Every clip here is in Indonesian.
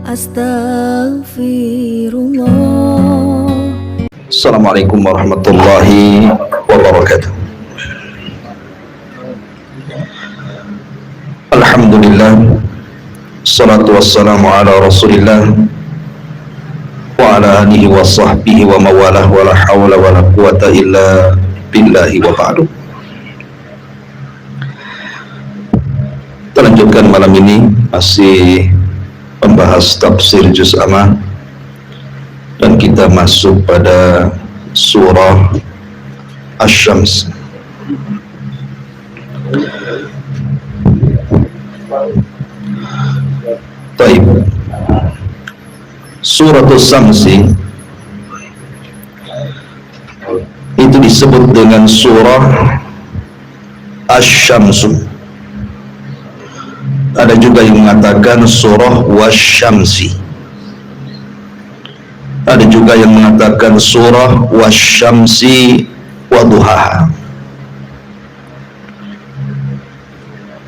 Astaghfirullah. Assalamualaikum warahmatullahi wabarakatuh. Alhamdulillah, salatu wassalamu ala rasulillah wa ala alihi wa sahbihi wa mawalah, wa la hawla wa la quwata illa billahi wa ba'du. Kita lanjutkan malam ini masih membahas tafsir juz amma, dan kita masuk pada surah Asy-Syams. Baik, surah Asy-Syamsi itu disebut dengan surah Asy-Syamsu. Ada juga yang mengatakan surah Wasyamsi. Ada juga yang mengatakan surah Wasyamsi wa duhaha.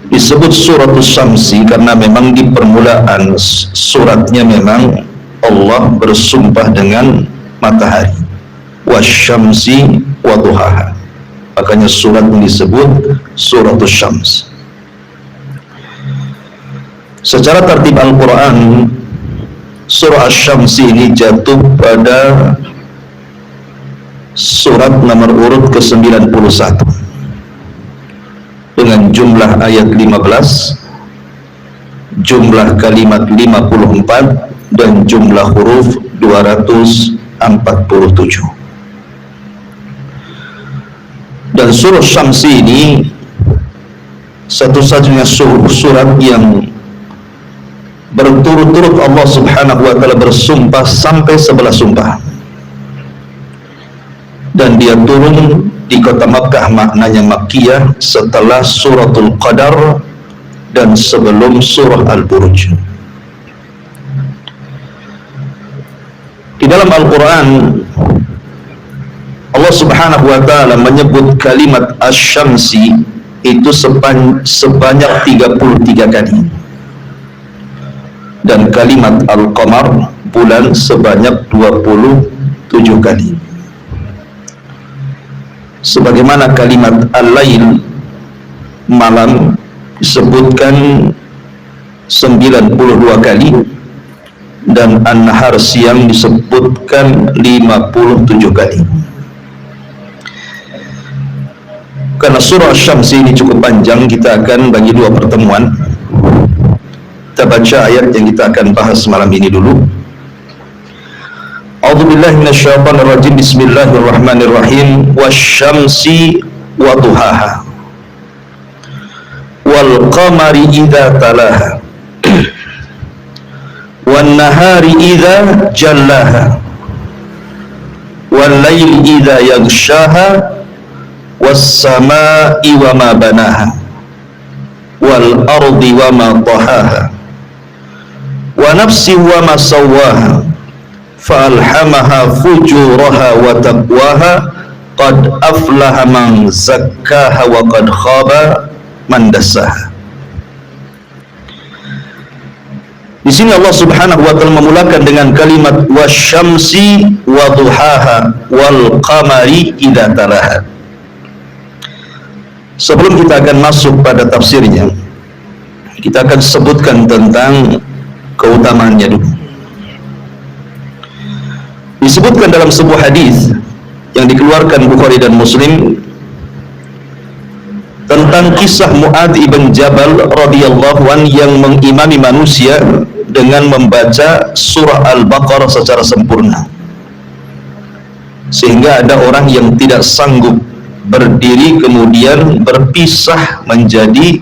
Disebut surah Asy-Syamsi karena memang di permulaan suratnya memang Allah bersumpah dengan matahari. Wasyamsi wa duhaha. Makanya surat ini disebut surah Asy-Syams. Secara tertib Al-Quran, surah Asy-Syamsi ini jatuh pada surat nomor urut ke-91 dengan jumlah ayat 15, jumlah kalimat 54, dan jumlah huruf 247. Dan surah Asy-Syamsi ini satu-satunya surat yang berturut-turut Allah subhanahu wa ta'ala bersumpah sampai 11 sumpah, dan dia turun di kota Makkah, maknanya Makkiyah, setelah suratul Qadar dan sebelum surah Al-Buruj. Di dalam Al-Quran Allah subhanahu wa ta'ala menyebut kalimat Asy-Syamsi itu sebanyak 33 kali, dan kalimat Al-Qamar, bulan, sebanyak 27 kali. Sebagaimana kalimat Al-Lail, malam, disebutkan 92 kali, dan An-Nahar, siang, disebutkan 57 kali. Karena surah Asy-Syamsi ini cukup panjang, kita akan bagi dua pertemuan. Kita baca ayat yang kita akan bahas malam ini dulu. A'udzubillahi minasyaitonirrajim. Bismillahirrahmanirrahim. Wasyamsi wa duhaha wal qamari idza talaha wan nahari idza jallaha wal laili idza yaghshaha was samaa'i wa ma banaha wal ardi wa ma tahaha wa nafsi wa ma sawwaha fa alhamaha fujuraha wa taqwaha qad aflaha man zakkaha wa qad khaba man dassaha. Di sini Allah Subhanahu wa taala memulakan dengan kalimat wasyamsi wa duhaha wal qamari idza talaha. Sebelum kita akan masuk pada tafsirnya, kita akan sebutkan tentang keutamaannya dulu. Disebutkan dalam sebuah hadis yang dikeluarkan Bukhari dan Muslim tentang kisah Mu'adz ibn Jabal radhiyallahu an yang mengimami manusia dengan membaca surah Al-Baqarah secara sempurna, sehingga ada orang yang tidak sanggup berdiri kemudian berpisah menjadi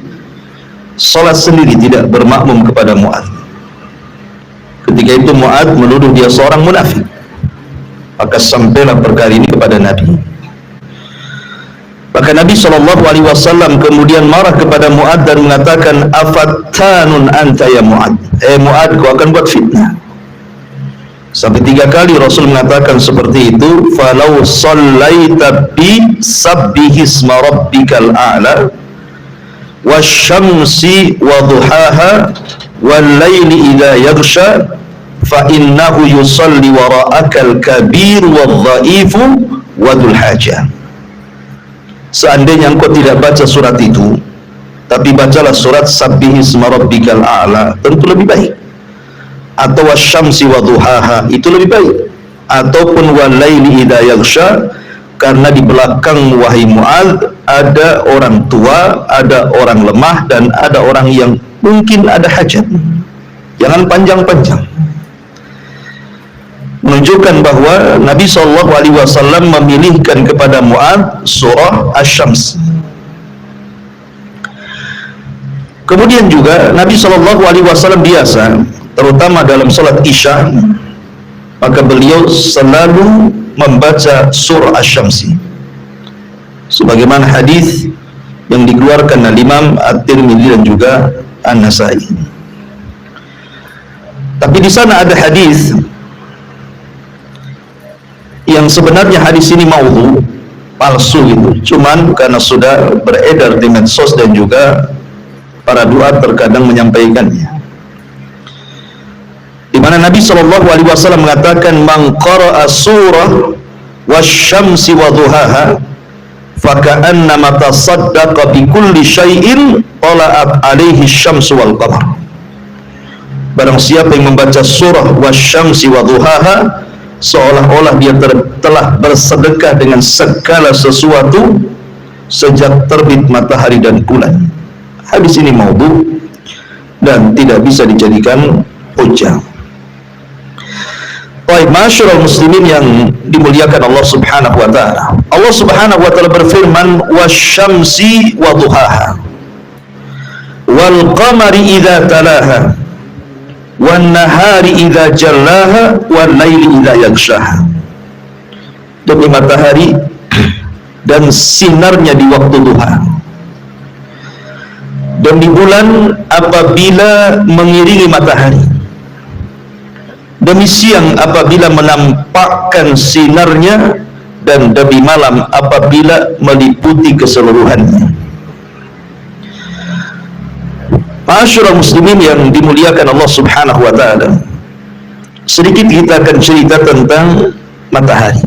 salat sendiri, tidak bermakmum kepada Mu'adz. Ketika itu Mu'adz menuduh dia seorang munafik. Maka sampailah perkara ini kepada Nabi. Maka Nabi SAW kemudian marah kepada Mu'adz dan mengatakan, afattanun anta ya Mu'adz, Mu'adz, kau akan buat fitnah. Sampai 3 kali Rasul mengatakan seperti itu. Falau sallaita bi sabbihisma rabbikal a'la wasyamsi wa duhaha wal laili idza yaghsha fa innahu yusalli wara'akal kabir wadh-dhaifu wadul hajah. Seandainya engkau tidak baca surat itu, tapi bacalah surat Sabbihisma rabbikal a'la, tentu lebih baik. Atau wasyamsi wadhuhaha, itu lebih baik. Ataupun walaili idza yaghsha, karena di belakang wahai Mu'adz ada orang tua, ada orang lemah, dan ada orang yang mungkin ada hajat. Jangan panjang-panjang. Menunjukkan bahwa Nabi SAW memilihkan kepada Mu'adz surah Asy-Syams. Kemudian juga Nabi SAW biasa, terutama dalam salat Isya, maka beliau selalu membaca surah Asy-Syams, sebagaimana hadis yang dikeluarkan oleh Imam At-Tirmidzi dan juga An-Nasai. Tapi di sana ada hadis yang sebenarnya hadis ini maudhu, palsu gitu, cuman karena sudah beredar di medsos dan juga para duat terkadang menyampaikannya, di mana Nabi SAW mengatakan, man qara'a surah wasyamsi wadhuhaha faka'annama tasaddaqa bikulli syai'in tala'at alaihi syamsu wal qamar. Barang siapa yang membaca surah wasyamsi wadhuhaha, seolah-olah dia telah bersedekah dengan segala sesuatu sejak terbit matahari dan bulan. Hadis ini maudhu dan tidak bisa dijadikan hujjah. Baik, masyarul muslimin yang dimuliakan Allah Subhanahu wa taala. Allah Subhanahu wa taala berfirman, wasyamsi wadhuhaha wal qamari idza talaha wan nahari idza jallaha wal laili idza yaghshaha. Demi matahari dan sinarnya di waktu duha, dan di bulan apabila mengiringi matahari, demi siang apabila menampakkan sinarnya, dan demi malam apabila meliputi keseluruhannya. Masyarul muslimin yang dimuliakan Allah Subhanahu wa taala, sedikit kita akan cerita tentang matahari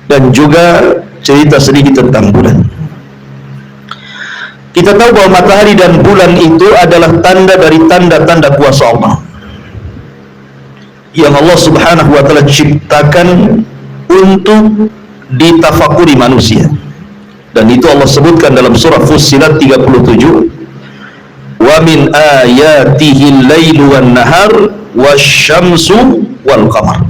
dan juga cerita sedikit tentang bulan. Kita tahu bahwa matahari dan bulan itu adalah tanda dari tanda-tanda kuasa Allah yang Allah Subhanahu wa taala ciptakan untuk ditafakuri manusia. Dan itu Allah sebutkan dalam surah Fussilat 37, wa min ayatihil lailu wan nahar wasyamsu wal qamar.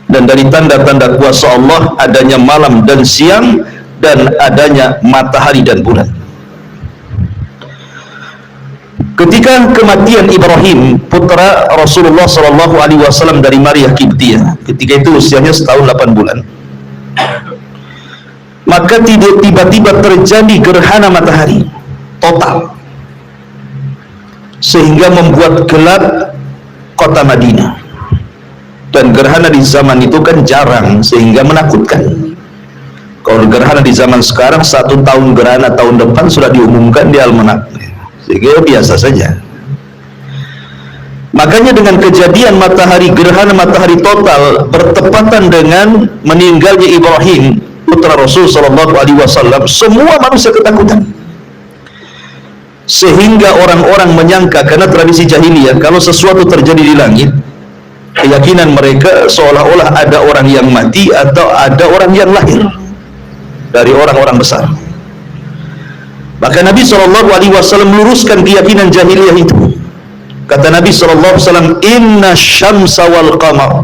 Dan dari tanda-tanda kuasa Allah adanya malam dan siang, dan adanya matahari dan bulan. Ketika kematian Ibrahim, putra Rasulullah SAW dari Maria Kiptiyah, ketika itu usianya setahun 8 bulan, maka tiba-tiba terjadi gerhana matahari total, sehingga membuat gelap kota Madinah. Dan gerhana di zaman itu kan jarang, sehingga menakutkan. Kalau gerhana di zaman sekarang 1 tahun gerhana, tahun depan sudah diumumkan di almanak, sehingga biasa saja. Makanya dengan kejadian matahari, gerhana matahari total bertepatan dengan meninggalnya Ibrahim, putra Rasul SAW, semua manusia ketakutan. Sehingga orang-orang menyangka, karena tradisi jahiliyah, kalau sesuatu terjadi di langit, keyakinan mereka seolah-olah ada orang yang mati atau ada orang yang lahir dari orang-orang besar. Maka Nabi SAW meluruskan keyakinan jahiliyah itu. Kata Nabi SAW, inna syamsa wal qamar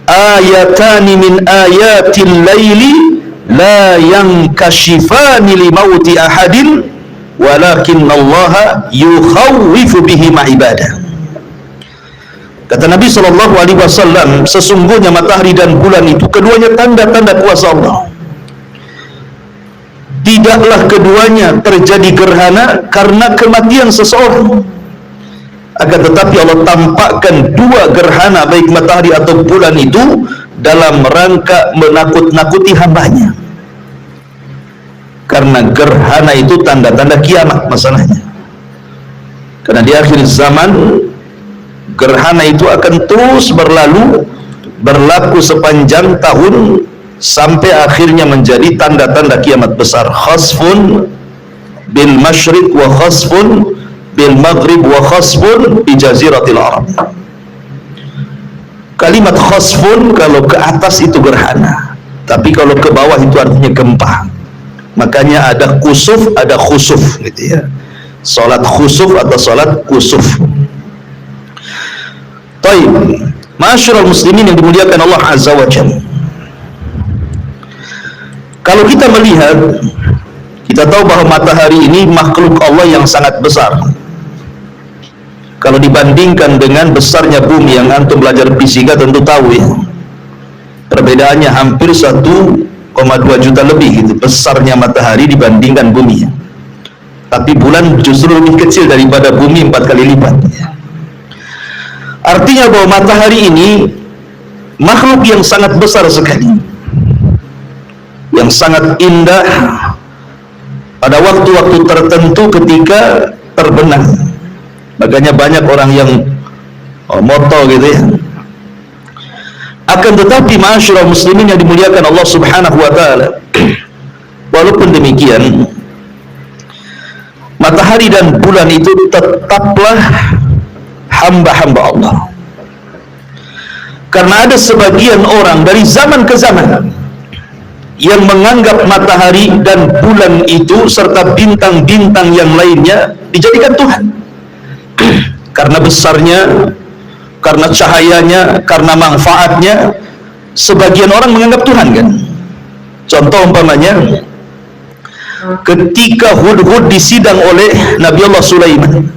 ayatani min ayatil laili la yankashifani li mauti ahadin walakin Allah yukhawwifu bihi ma'ibadah. Kata Nabi SAW, sesungguhnya matahari dan bulan itu keduanya tanda-tanda kuasa Allah. Tidaklah keduanya terjadi gerhana karena kematian seseorang, akan tetapi Allah tampakkan 2 gerhana, baik matahari atau bulan itu, dalam rangka menakut-nakuti hambanya. Karena gerhana itu tanda-tanda kiamat masalahnya. Karena di akhir zaman Gerhana itu akan terus berlaku sepanjang tahun sampai akhirnya menjadi tanda-tanda kiamat besar. Khasfun bil masyriq wa khasfun bil maghrib wa khasfun bi jaziratil Arab. Kalimat khasfun kalau ke atas itu gerhana, tapi kalau ke bawah itu artinya gempa. Makanya ada kusuf, ada khusuf gitu ya. Salat khusuf atau salat kusuf. Baik, ma'asyiral muslimin yang dimuliakan Allah Azza wa Jalla. Kalau kita melihat, kita tahu bahwa matahari ini makhluk Allah yang sangat besar. Kalau dibandingkan dengan besarnya bumi, yang antum belajar fisika tentu tahu ya. Perbedaannya hampir 1,2 juta lebih gitu, besarnya matahari dibandingkan bumi. Tapi bulan justru lebih kecil daripada bumi 4 kali lipat. Artinya bahwa matahari ini makhluk yang sangat besar sekali, yang sangat indah pada waktu-waktu tertentu ketika terbenam. Makanya banyak orang yang moto gitu ya. Akan tetapi ma'asyiral muslimin yang dimuliakan Allah Subhanahu wa taala, walaupun demikian matahari dan bulan itu tetaplah hamba-hamba Allah. Karena ada sebagian orang dari zaman ke zaman yang menganggap matahari dan bulan itu serta bintang-bintang yang lainnya dijadikan Tuhan. Karena besarnya, karena cahayanya, karena manfaatnya, sebagian orang menganggap Tuhan kan. Contoh umpamanya, ketika Hudhud disidang oleh Nabi Allah Sulaiman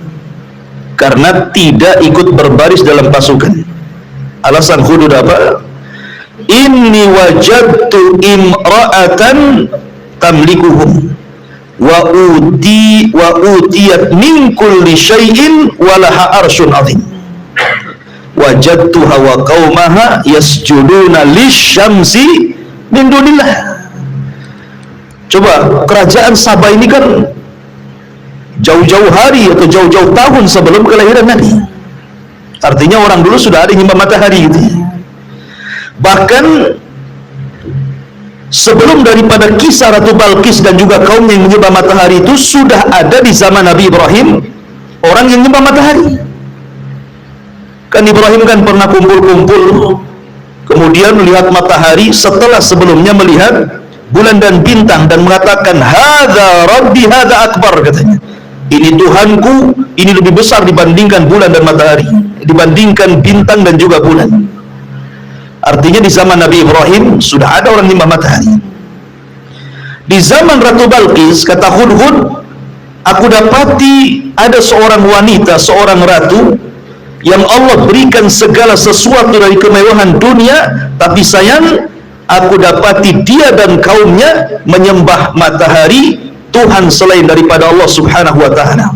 karena tidak ikut berbaris dalam pasukan. Alasan Hudhud apa? Inni wajadtu imra'atan tamlikuhum wa utiyat min kulli syai'in wa laha arsyun 'azim. Wajadtuha wa qaumaha yasjuduna lisyamsi min dunillah. Coba, kerajaan Sabah ini kan jauh-jauh hari atau jauh-jauh tahun sebelum kelahiran Nabi. Artinya orang dulu sudah ada yang menyembah matahari gitu. Bahkan sebelum daripada kisah Ratu Balqis dan juga kaumnya yang menyembah matahari itu, sudah ada di zaman Nabi Ibrahim orang yang menyembah matahari. Kan Ibrahim kan pernah kumpul-kumpul, kemudian melihat matahari setelah sebelumnya melihat bulan dan bintang, dan mengatakan hadza rabbi hadza akbar, katanya. Ini Tuhanku, ini lebih besar dibandingkan bulan dan matahari, dibandingkan bintang dan juga bulan. Artinya di zaman Nabi Ibrahim sudah ada orang menyembah matahari. Di zaman Ratu Balqis, kata Hudhud, aku dapati ada seorang wanita, seorang ratu yang Allah berikan segala sesuatu dari kemewahan dunia, tapi sayang aku dapati dia dan kaumnya menyembah matahari, Tuhan selain daripada Allah Subhanahu wa ta'ala.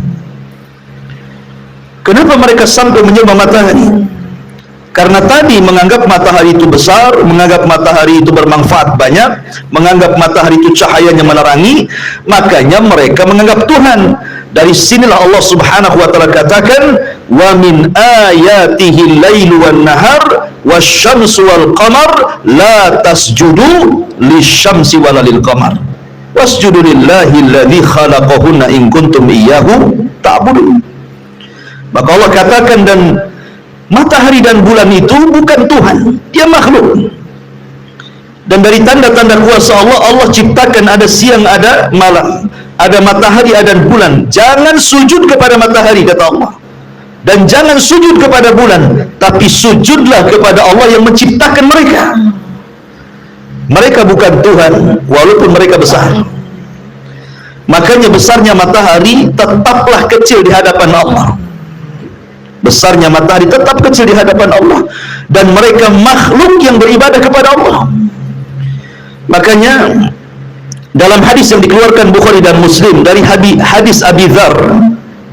Kenapa mereka sampai menyembah matahari? Karena tadi menganggap matahari itu besar, menganggap matahari itu bermanfaat banyak, menganggap matahari itu cahayanya menerangi, makanya mereka menganggap Tuhan. Dari sinilah Allah Subhanahu wa ta'ala katakan, wa min ayatihi lailu wan nahar wasyamsu wal qamar la tasjudu lisyamsi wala lil qamar wasjudu lillahi alladzi khalaqahunna in kuntum iyyahu ta'budun. Maka Allah katakan, dan matahari dan bulan itu bukan Tuhan, dia makhluk. Dan dari tanda-tanda kuasa Allah, Allah ciptakan ada siang, ada malam, ada matahari, ada bulan. Jangan sujud kepada matahari, kata Allah, dan jangan sujud kepada bulan, tapi sujudlah kepada Allah yang menciptakan mereka. Mereka bukan Tuhan, walaupun mereka besar. Makanya besarnya matahari tetaplah kecil di hadapan Allah. Besarnya matahari tetap kecil di hadapan Allah, dan mereka makhluk yang beribadah kepada Allah. Makanya dalam hadis yang dikeluarkan Bukhari dan Muslim dari hadis Abi Dzar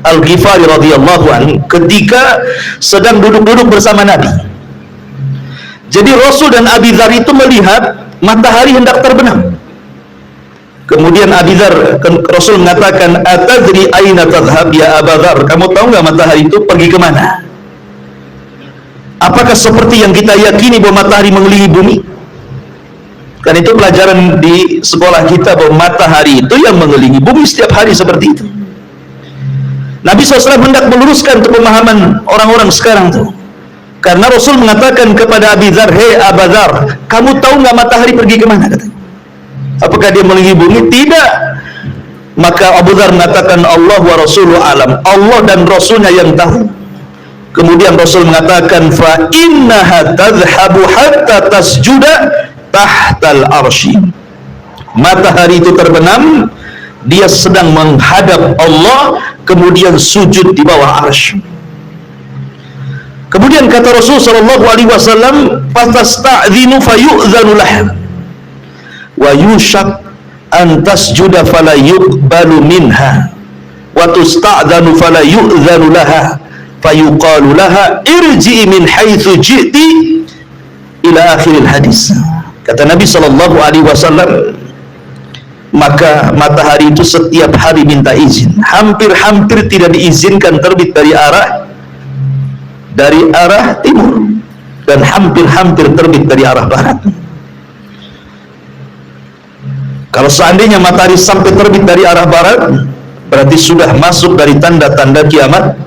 Al-Ghifari radhiyallahu anhu, ketika sedang duduk-duduk bersama Nabi. Jadi Rasul dan Abi Dzar itu melihat matahari hendak terbenam. Kemudian Abi Dzar, Rasul mengatakan, atadri aina tadhhab ya Aba Dzar, kamu tahu nggak matahari itu pergi kemana? Apakah seperti yang kita yakini bahwa matahari mengelilingi bumi? Kan itu pelajaran di sekolah kita, bahwa matahari itu yang mengelilingi bumi setiap hari seperti itu. Nabi SAW hendak meluruskan untuk pemahaman orang-orang sekarang tuh. Karena Rasul mengatakan kepada Abi Dzar, "Hei Abu Dzar, kamu tahu nggak matahari pergi kemana?" katanya. Apakah dia mengelilingi bumi? Tidak. Maka Abu Dzar mengatakan, "Allah wa Rasuluhu alam." Allah dan Rasulnya yang tahu. Kemudian Rasul mengatakan, "Fa innaha tadhhabu hatta tasjuda tahtal arsy." Matahari itu terbenam, dia sedang menghadap Allah, kemudian sujud di bawah arsy. Kemudian kata Rasul sallallahu alaihi wasallam, "Fatasta'dhinu fayu'dzanu laha wa yushak an tasjuda fala yuqbalu minha wa tusta'dhanu fala yu'dzanu laha fayuqalu laha irji'i min haitsu ji'ti ila akhiril hadis." Kata Nabi sallallahu alaihi wasallam, maka matahari itu setiap hari minta izin. Hampir-hampir tidak diizinkan terbit dari arah timur, dan hampir-hampir terbit dari arah barat. Kalau seandainya matahari sampai terbit dari arah barat, berarti sudah masuk dari tanda-tanda kiamat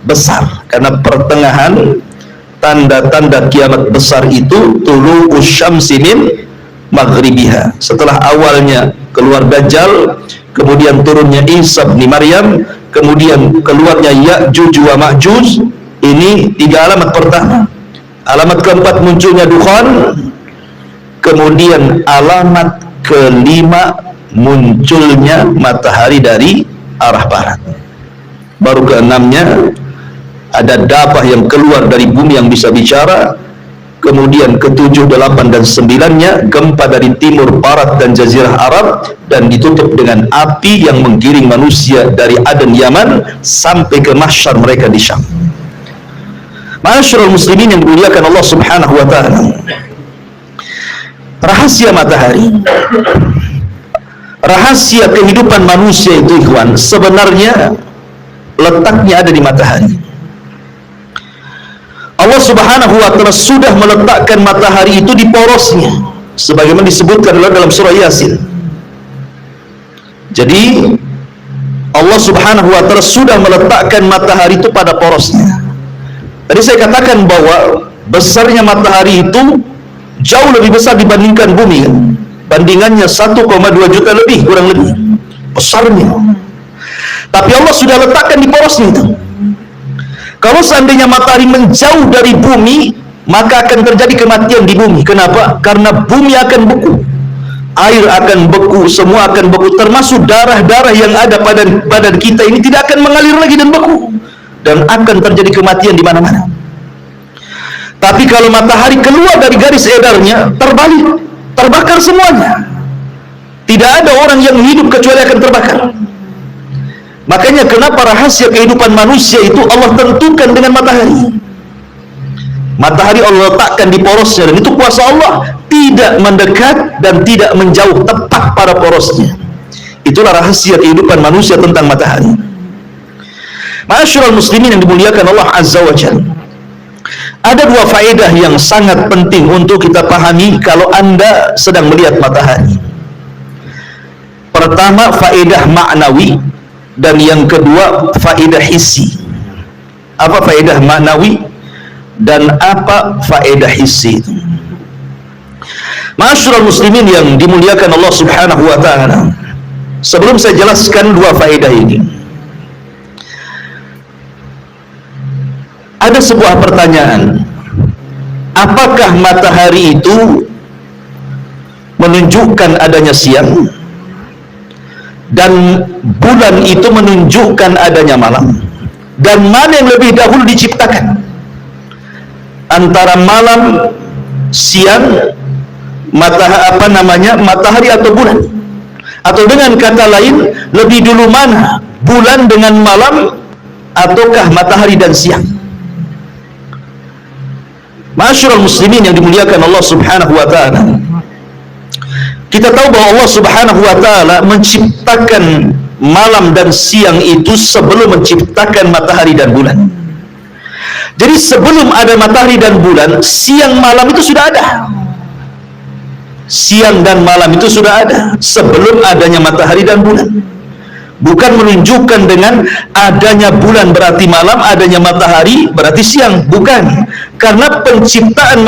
besar. Karena pertengahan tanda-tanda kiamat besar itu tulu'us syamsi min maghribiha. Setelah awalnya keluar Dajjal, kemudian turunnya Isa bin Maryam, kemudian keluarnya Ya'juj wa Ma'juj. Ini 3 alamat pertama. Alamat keempat munculnya dukhan, kemudian alamat kelima munculnya matahari dari arah barat. Baru keenamnya ada dabah yang keluar dari bumi yang bisa bicara. Kemudian ke-7, 8 dan 9-nya gempa dari timur, barat dan jazirah Arab, dan ditutup dengan api yang menggiring manusia dari Aden Yaman sampai ke mahsyar mereka di Syam. Ma'asyiral muslimin yang dimuliakan Allah Subhanahu wa taala. Rahasia matahari, rahasia kehidupan manusia itu, ikhwan, sebenarnya letaknya ada di matahari. Allah Subhanahu wa taala sudah meletakkan matahari itu di porosnya, sebagaimana disebutkan dalam surah Yasin. Jadi Allah Subhanahu wa taala sudah meletakkan matahari itu pada porosnya. Tadi saya katakan bahwa besarnya matahari itu jauh lebih besar dibandingkan bumi, kan? Bandingannya 1,2 juta lebih, kurang lebih besarnya. Tapi Allah sudah letakkan di porosnya itu. Kalau seandainya matahari menjauh dari bumi, maka akan terjadi kematian di bumi. Kenapa? Karena bumi akan beku, air akan beku, semua akan beku, termasuk darah-darah yang ada pada badan kita ini tidak akan mengalir lagi dan beku, dan akan terjadi kematian di mana-mana. Tapi kalau matahari keluar dari garis edarnya, terbalik, terbakar semuanya. Tidak ada orang yang hidup kecuali akan terbakar. Makanya kenapa rahasia kehidupan manusia itu Allah tentukan dengan matahari. Matahari Allah letakkan di porosnya, dan itu kuasa Allah, tidak mendekat dan tidak menjauh, tepat pada porosnya. Itulah rahasia kehidupan manusia tentang matahari. Ma'asyiral muslimin yang dimuliakan Allah Azza wa Jalla, ada 2 faedah yang sangat penting untuk kita pahami kalau Anda sedang melihat matahari. Pertama, faedah maknawi, dan yang kedua faedah hissi. Apa faedah maknawi dan apa faedah hissi itu? Ma'asyiral muslimin yang dimuliakan Allah Subhanahu wa taala, sebelum saya jelaskan 2 faedah ini, ada sebuah pertanyaan. Apakah matahari itu menunjukkan adanya siang dan bulan itu menunjukkan adanya malam? Dan mana yang lebih dahulu diciptakan? Antara malam, siang, matahari atau bulan? Atau dengan kata lain, lebih dulu mana? Bulan dengan malam ataukah matahari dan siang? Ma'asyiral muslimin yang dimuliakan Allah Subhanahu wa taala, kita tahu bahwa Allah Subhanahu wa taala menciptakan malam dan siang itu sebelum menciptakan matahari dan bulan. Jadi sebelum ada matahari dan bulan, siang malam itu sudah ada. Siang dan malam itu sudah ada sebelum adanya matahari dan bulan. Bukan menunjukkan dengan adanya bulan berarti malam, adanya matahari berarti siang, bukan. Karena penciptaan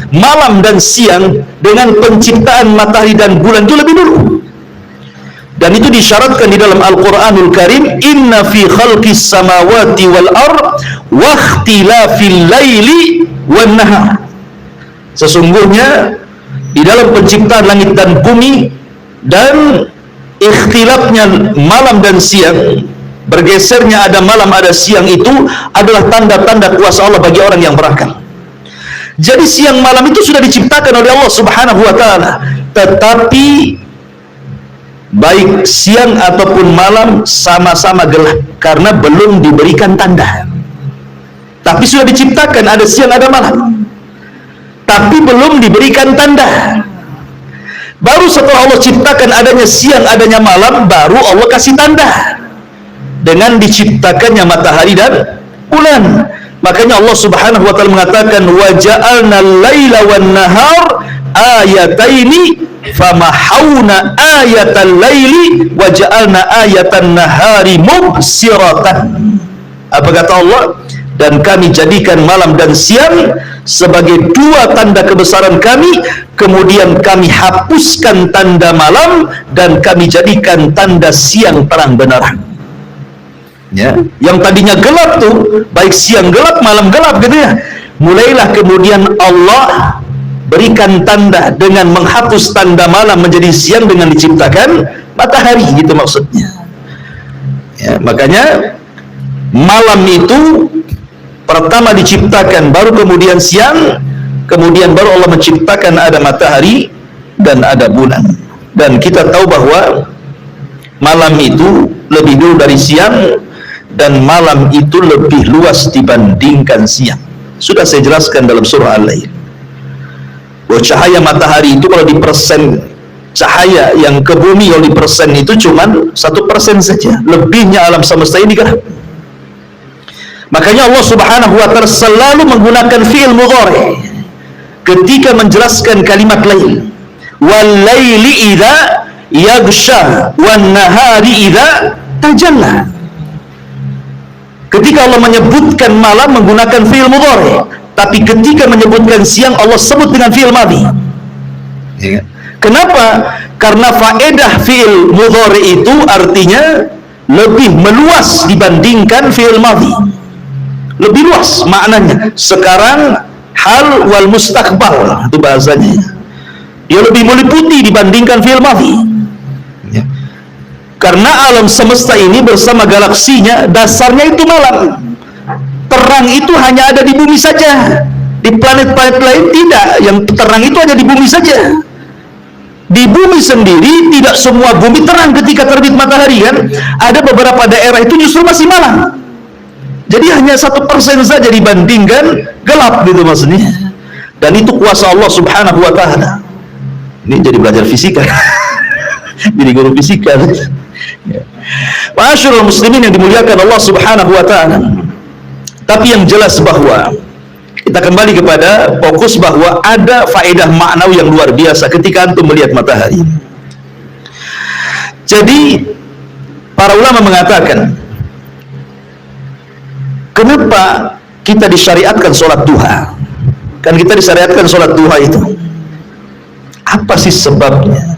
malam dan siang dengan penciptaan matahari dan bulan itu lebih dulu. Dan itu disyaratkan di dalam Al-Qur'anul Karim, inna fi khalqis samawati wal ard wa ikhtilafil laili wan nahar. Sesungguhnya di dalam penciptaan langit dan bumi dan ikhtilafnya malam dan siang, bergesernya ada malam ada siang, itu adalah tanda-tanda kuasa Allah bagi orang yang berakal. Jadi siang malam itu sudah diciptakan oleh Allah Subhanahu wa taala, tetapi baik siang ataupun malam sama-sama gelap karena belum diberikan tanda. Tapi sudah diciptakan ada siang ada malam, tapi belum diberikan tanda. Baru setelah Allah ciptakan adanya siang adanya malam, baru Allah kasih tanda dengan diciptakannya matahari dan bulan. Makanya Allah Subhanahu wa taala mengatakan, wa ja'alna al-laila wan nahar ayataini famahawna ayatal laili wa ja'alna ayatan nahari mubsiratan. Apa kata Allah? Dan kami jadikan malam dan siang sebagai dua tanda kebesaran kami, kemudian kami hapuskan tanda malam dan kami jadikan tanda siang terang benderang. Ya, yang tadinya gelap tuh, baik siang gelap malam gelap gitu ya, mulailah kemudian Allah berikan tanda dengan menghapus tanda malam menjadi siang dengan diciptakan matahari, gitu maksudnya. Ya, makanya malam itu pertama diciptakan, baru kemudian siang, kemudian baru Allah menciptakan ada matahari dan ada bulan. Dan kita tahu bahwa malam itu lebih dulu dari siang, dan malam itu lebih luas dibandingkan siang. Sudah saya jelaskan dalam surah Al-Lail bahwa cahaya matahari itu kalau di persen cahaya yang ke bumi, kalau di persen itu cuman 1% saja, lebihnya alam semesta ini gelap. Makanya Allah Subhanahu wa taala selalu menggunakan fi'il mudhari ketika menjelaskan kalimat lail. Wal laili idza yaghsha wan nahari idza tajalla. Ketika Allah menyebutkan malam menggunakan fi'il mudhari, tapi ketika menyebutkan siang Allah sebut dengan fi'il madhi. Kenapa? Karena faedah fi'il mudhari itu artinya lebih meluas dibandingkan fi'il madhi. Lebih luas maknanya. Sekarang hal wal mustaqbal itu bahasanya. Dia lebih meliputi dibandingkan fi'il madhi. Ya. Karena alam semesta ini bersama galaksinya dasarnya itu malam. Terang itu hanya ada di bumi saja. Di planet-planet lain tidak. Yang terang itu hanya di bumi saja. Di bumi sendiri tidak semua bumi terang ketika terbit matahari kan. Ada beberapa daerah itu justru masih malam. Jadi hanya 1% saja dibandingkan gelap, gitu maksudnya. Dan itu kuasa Allah Subhanahu wa taala. Ini jadi belajar fisika. Jadi guru fisika. Ma'asyiral muslimin yang dimuliakan Allah Subhanahu wa taala. Tapi yang jelas bahwa kita kembali kepada fokus bahwa ada faedah maknawi yang luar biasa ketika antum melihat matahari. Jadi para ulama mengatakan, kenapa kita disyariatkan sholat duha? Kan kita disyariatkan sholat duha itu. Apa sih sebabnya?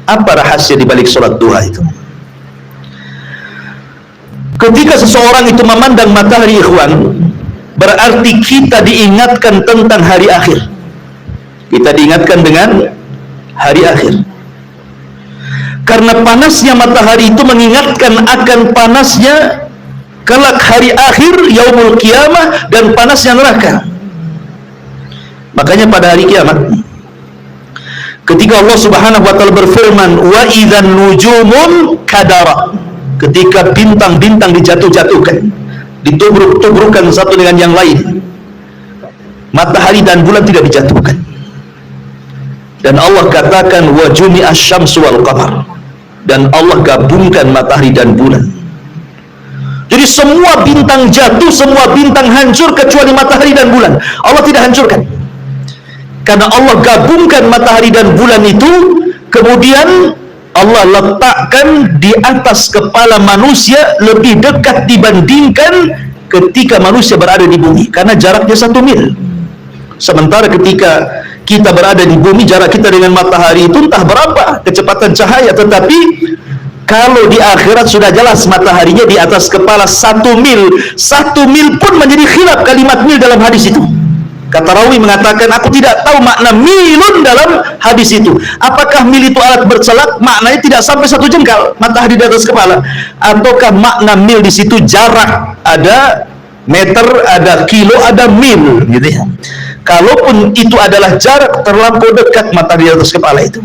Apa rahasia dibalik sholat duha itu? Ketika seseorang itu memandang matahari, ikhwan, berarti kita diingatkan tentang hari akhir. Kita diingatkan dengan hari akhir. Karena panasnya matahari itu mengingatkan akan panasnya kelak hari akhir, yaumul qiyamah, dan panasnya neraka. Makanya pada hari kiamat, ketika Allah Subhanahu wa taala berfirman, wa idzan nujumun kadara, ketika bintang-bintang dijatuh-jatuhkan, ditubruk-tubrukkan satu dengan yang lain, matahari dan bulan tidak dijatuhkan. Dan Allah katakan wa jumi'asy syamsu wal qamar, dan Allah gabungkan matahari dan bulan. Jadi semua bintang jatuh, semua bintang hancur kecuali matahari dan bulan. Allah tidak hancurkan, karena Allah gabungkan matahari dan bulan itu, kemudian Allah letakkan di atas kepala manusia lebih dekat dibandingkan ketika manusia berada di bumi, karena jaraknya 1 mil. Sementara ketika kita berada di bumi, jarak kita dengan matahari itu entah berapa kecepatan cahaya, tetapi kalau di akhirat sudah jelas mataharinya di atas kepala 1 mil. 1 mil pun menjadi khilaf kalimat mil dalam hadis itu. Kata rawi mengatakan, aku tidak tahu makna milun dalam hadis itu. Apakah mil itu alat bercelak? Maknanya tidak sampai 1 jengkal matahari di atas kepala, ataukah makna mil di situ jarak, ada meter, ada kilo, ada mil, gitu ya. Kalaupun itu adalah jarak, terlampau dekat matahari di atas kepala itu.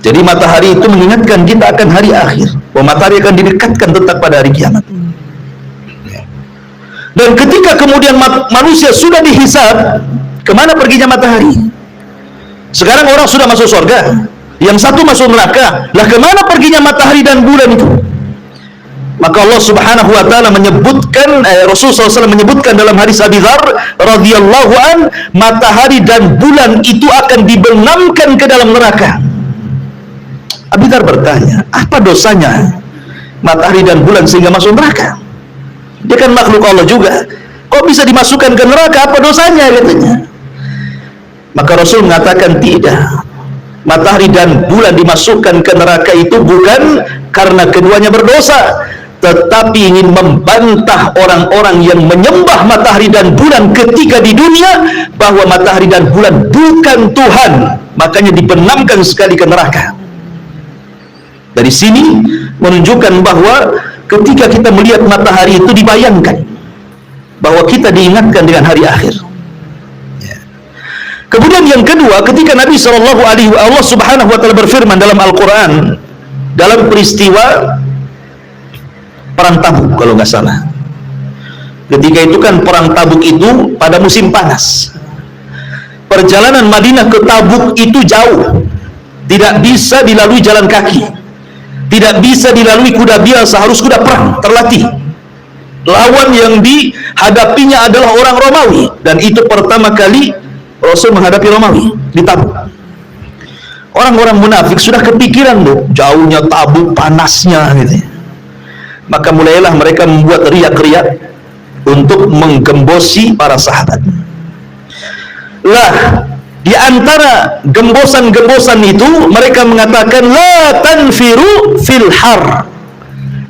Jadi matahari itu mengingatkan kita akan hari akhir, bahwa matahari akan didekatkan tetap pada hari kiamat. Dan ketika kemudian manusia sudah dihisab, kemana perginya matahari? Sekarang orang sudah masuk surga, yang satu masuk neraka. Lah kemana perginya matahari dan bulan itu? Maka Allah Subhanahu wa taala menyebutkan, Rasulullah SAW menyebutkan dalam hadis Abi Dzar radhiyallahu an, matahari dan bulan itu akan dibenamkan ke dalam neraka. Abi Dzar bertanya, apa dosanya matahari dan bulan sehingga masuk neraka? Dia kan makhluk Allah juga, kok bisa dimasukkan ke neraka, apa dosanya, katanya. Maka Rasul mengatakan tidak, matahari dan bulan dimasukkan ke neraka itu bukan karena keduanya berdosa, tetapi ingin membantah orang-orang yang menyembah matahari dan bulan ketika di dunia, bahwa matahari dan bulan bukan Tuhan, makanya dibenamkan sekali ke neraka. Dari sini menunjukkan bahwa ketika kita melihat matahari itu, dibayangkan bahwa kita diingatkan dengan hari akhir. Kemudian yang kedua, ketika Nabi Allah Subhanahu wa taala berfirman dalam Al-Quran, dalam peristiwa Perang Tabuk kalau nggak salah. Ketika itu kan Perang Tabuk itu pada musim panas. Perjalanan Madinah ke Tabuk itu jauh, tidak bisa dilalui jalan kaki, tidak bisa dilalui kuda biasa, harus kuda perang terlatih. Lawan yang dihadapinya adalah orang Romawi, dan itu pertama kali Rasul menghadapi Romawi di Tabuk. Orang-orang munafik sudah kepikiran loh, jauhnya Tabuk, panasnya gitu. Maka mulailah mereka membuat riak-riak untuk menggembosi para sahabat. Lah, di antara gembosan-gembosan itu mereka mengatakan, la tanfiru fil har.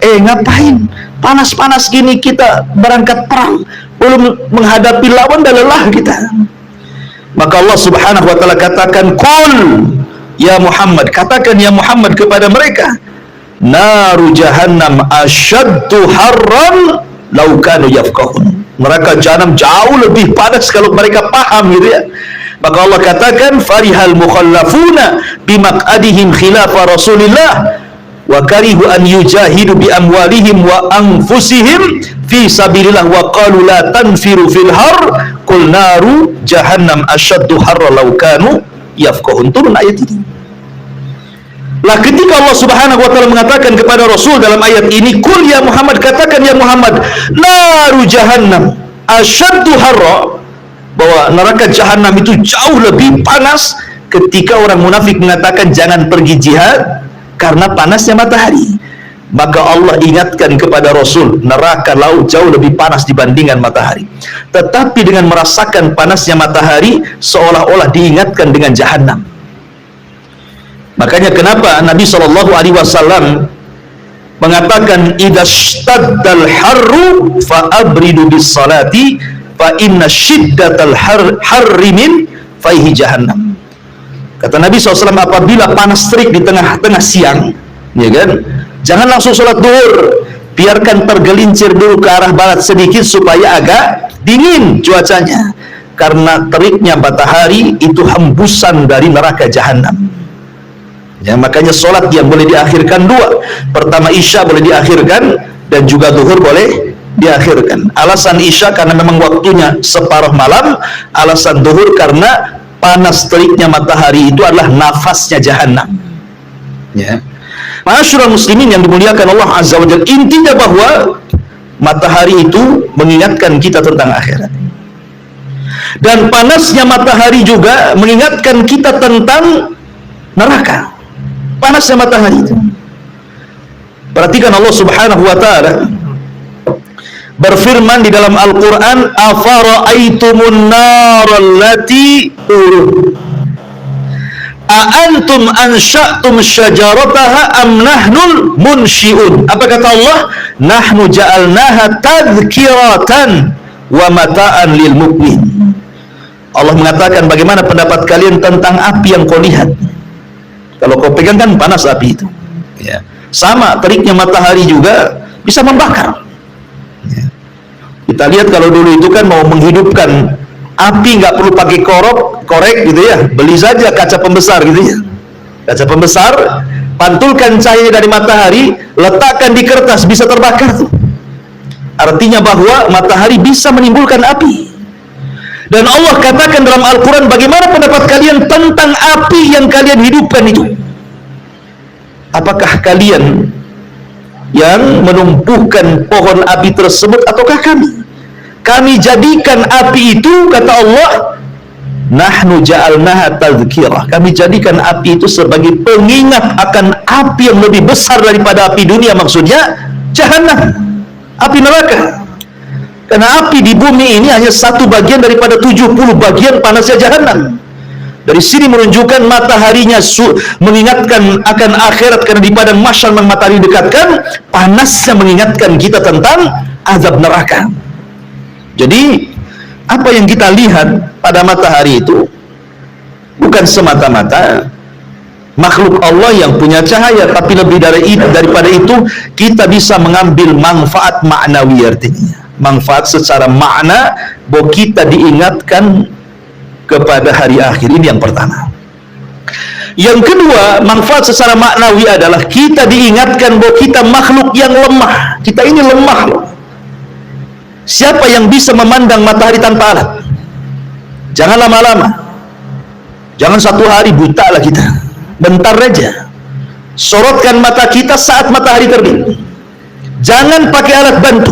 Ngapain panas-panas gini kita berangkat perang, belum menghadapi lawan dan lelah kita. Maka Allah Subhanahu wa taala katakan, qul ya Muhammad, katakan ya Muhammad kepada mereka, naru jahannam asyaddu harran law kanu yafqahun. Neraka jahanam jauh lebih panas kalau mereka paham, gitu ya. Maka Allah katakan, farihal mukhallafuna bimaq'adihim khilafa Rasulillah wa karihu an yujahidu bi amwalihim wa anfusihim fi sabilillah wa qalu la tanfiru fil har qul naru jahannam asyaddu harra law kanu yafqahun. Turun ayat ini. Lah ketika Allah Subhanahu wa taala mengatakan kepada Rasul dalam ayat ini, qul ya Muhammad, katakan ya Muhammad, naru jahannam asyaddu harra, bahwa neraka jahanam itu jauh lebih panas. Ketika orang munafik mengatakan jangan pergi jihad karena panasnya matahari, maka Allah ingatkan kepada Rasul, neraka laut jauh lebih panas dibandingkan matahari. Tetapi dengan merasakan panasnya matahari, seolah-olah diingatkan dengan jahanam. Makanya kenapa Nabi SAW mengatakan, idashtadal harru fa'abridu bis salati fa inna shiddatal harri min faihi jahannam. Kata Nabi SAW, apabila panas terik di tengah-tengah siang, ya kan, jangan langsung sholat duhur, biarkan tergelincir dulu ke arah barat sedikit supaya agak dingin cuacanya, karena teriknya matahari itu hembusan dari neraka jahanam. Ya, makanya sholat yang boleh diakhirkan dua. Pertama Isya boleh diakhirkan, dan juga duhur boleh diakhirkan. Alasan Isya karena memang waktunya separuh malam, alasan duhur karena panas teriknya matahari itu adalah nafasnya jahanam. Ya. Ma'asyiral muslimin yang dimuliakan Allah Azza wa Jalla, intinya bahwa matahari itu mengingatkan kita tentang akhirat. Dan panasnya matahari juga mengingatkan kita tentang neraka. Panasnya matahari itu. Perhatikan Allah Subhanahu wa taala berfirman di dalam Al-Qur'an, afara'aitumun narallati antum ansha'tum syajarataha am nahnul munsyi'un. Apa kata Allah? Nahnu ja'alnaha tadhkiratan wa mata'an lil mu'min. Allah mengatakan, bagaimana pendapat kalian tentang api yang kau lihat? Kalau kau pegang kan panas api itu. Ya. Sama teriknya matahari juga bisa membakar. Ya. Kita lihat kalau dulu itu kan mau menghidupkan api nggak perlu pakai korek gitu ya, beli saja kaca pembesar gitu ya, kaca pembesar, pantulkan cahaya dari matahari, letakkan di kertas, bisa terbakar tuh. Artinya bahwa matahari bisa menimbulkan api. Dan Allah katakan dalam Al-Quran, bagaimana pendapat kalian tentang api yang kalian hidupkan itu? Apakah kalian yang menumbuhkan pohon api tersebut ataukah kami? Kami jadikan api itu, kata Allah, nahnu ja'alnaha tadhkirah. Kami jadikan api itu sebagai pengingat akan api yang lebih besar daripada api dunia, maksudnya Jahannam, api neraka. Karena api di bumi ini hanya satu bagian daripada 70 bagian panasnya Jahannam. Dari sini menunjukkan mataharinya mengingatkan akan akhirat, karena di padang mahsyar matahari dekatkan, panasnya mengingatkan kita tentang azab neraka. Jadi apa yang kita lihat pada matahari itu bukan semata-mata makhluk Allah yang punya cahaya, tapi lebih daripada itu kita bisa mengambil manfaat maknawi, artinya manfaat secara makna bahwa kita diingatkan kepada hari akhir. Ini yang pertama. Yang kedua, manfaat secara maknawi adalah kita diingatkan bahwa kita makhluk yang lemah. Kita ini lemah loh. Siapa yang bisa memandang matahari tanpa alat? Jangan lama-lama, jangan satu hari, buta lah kita, bentar aja. Sorotkan mata kita saat matahari terbit, jangan pakai alat bantu.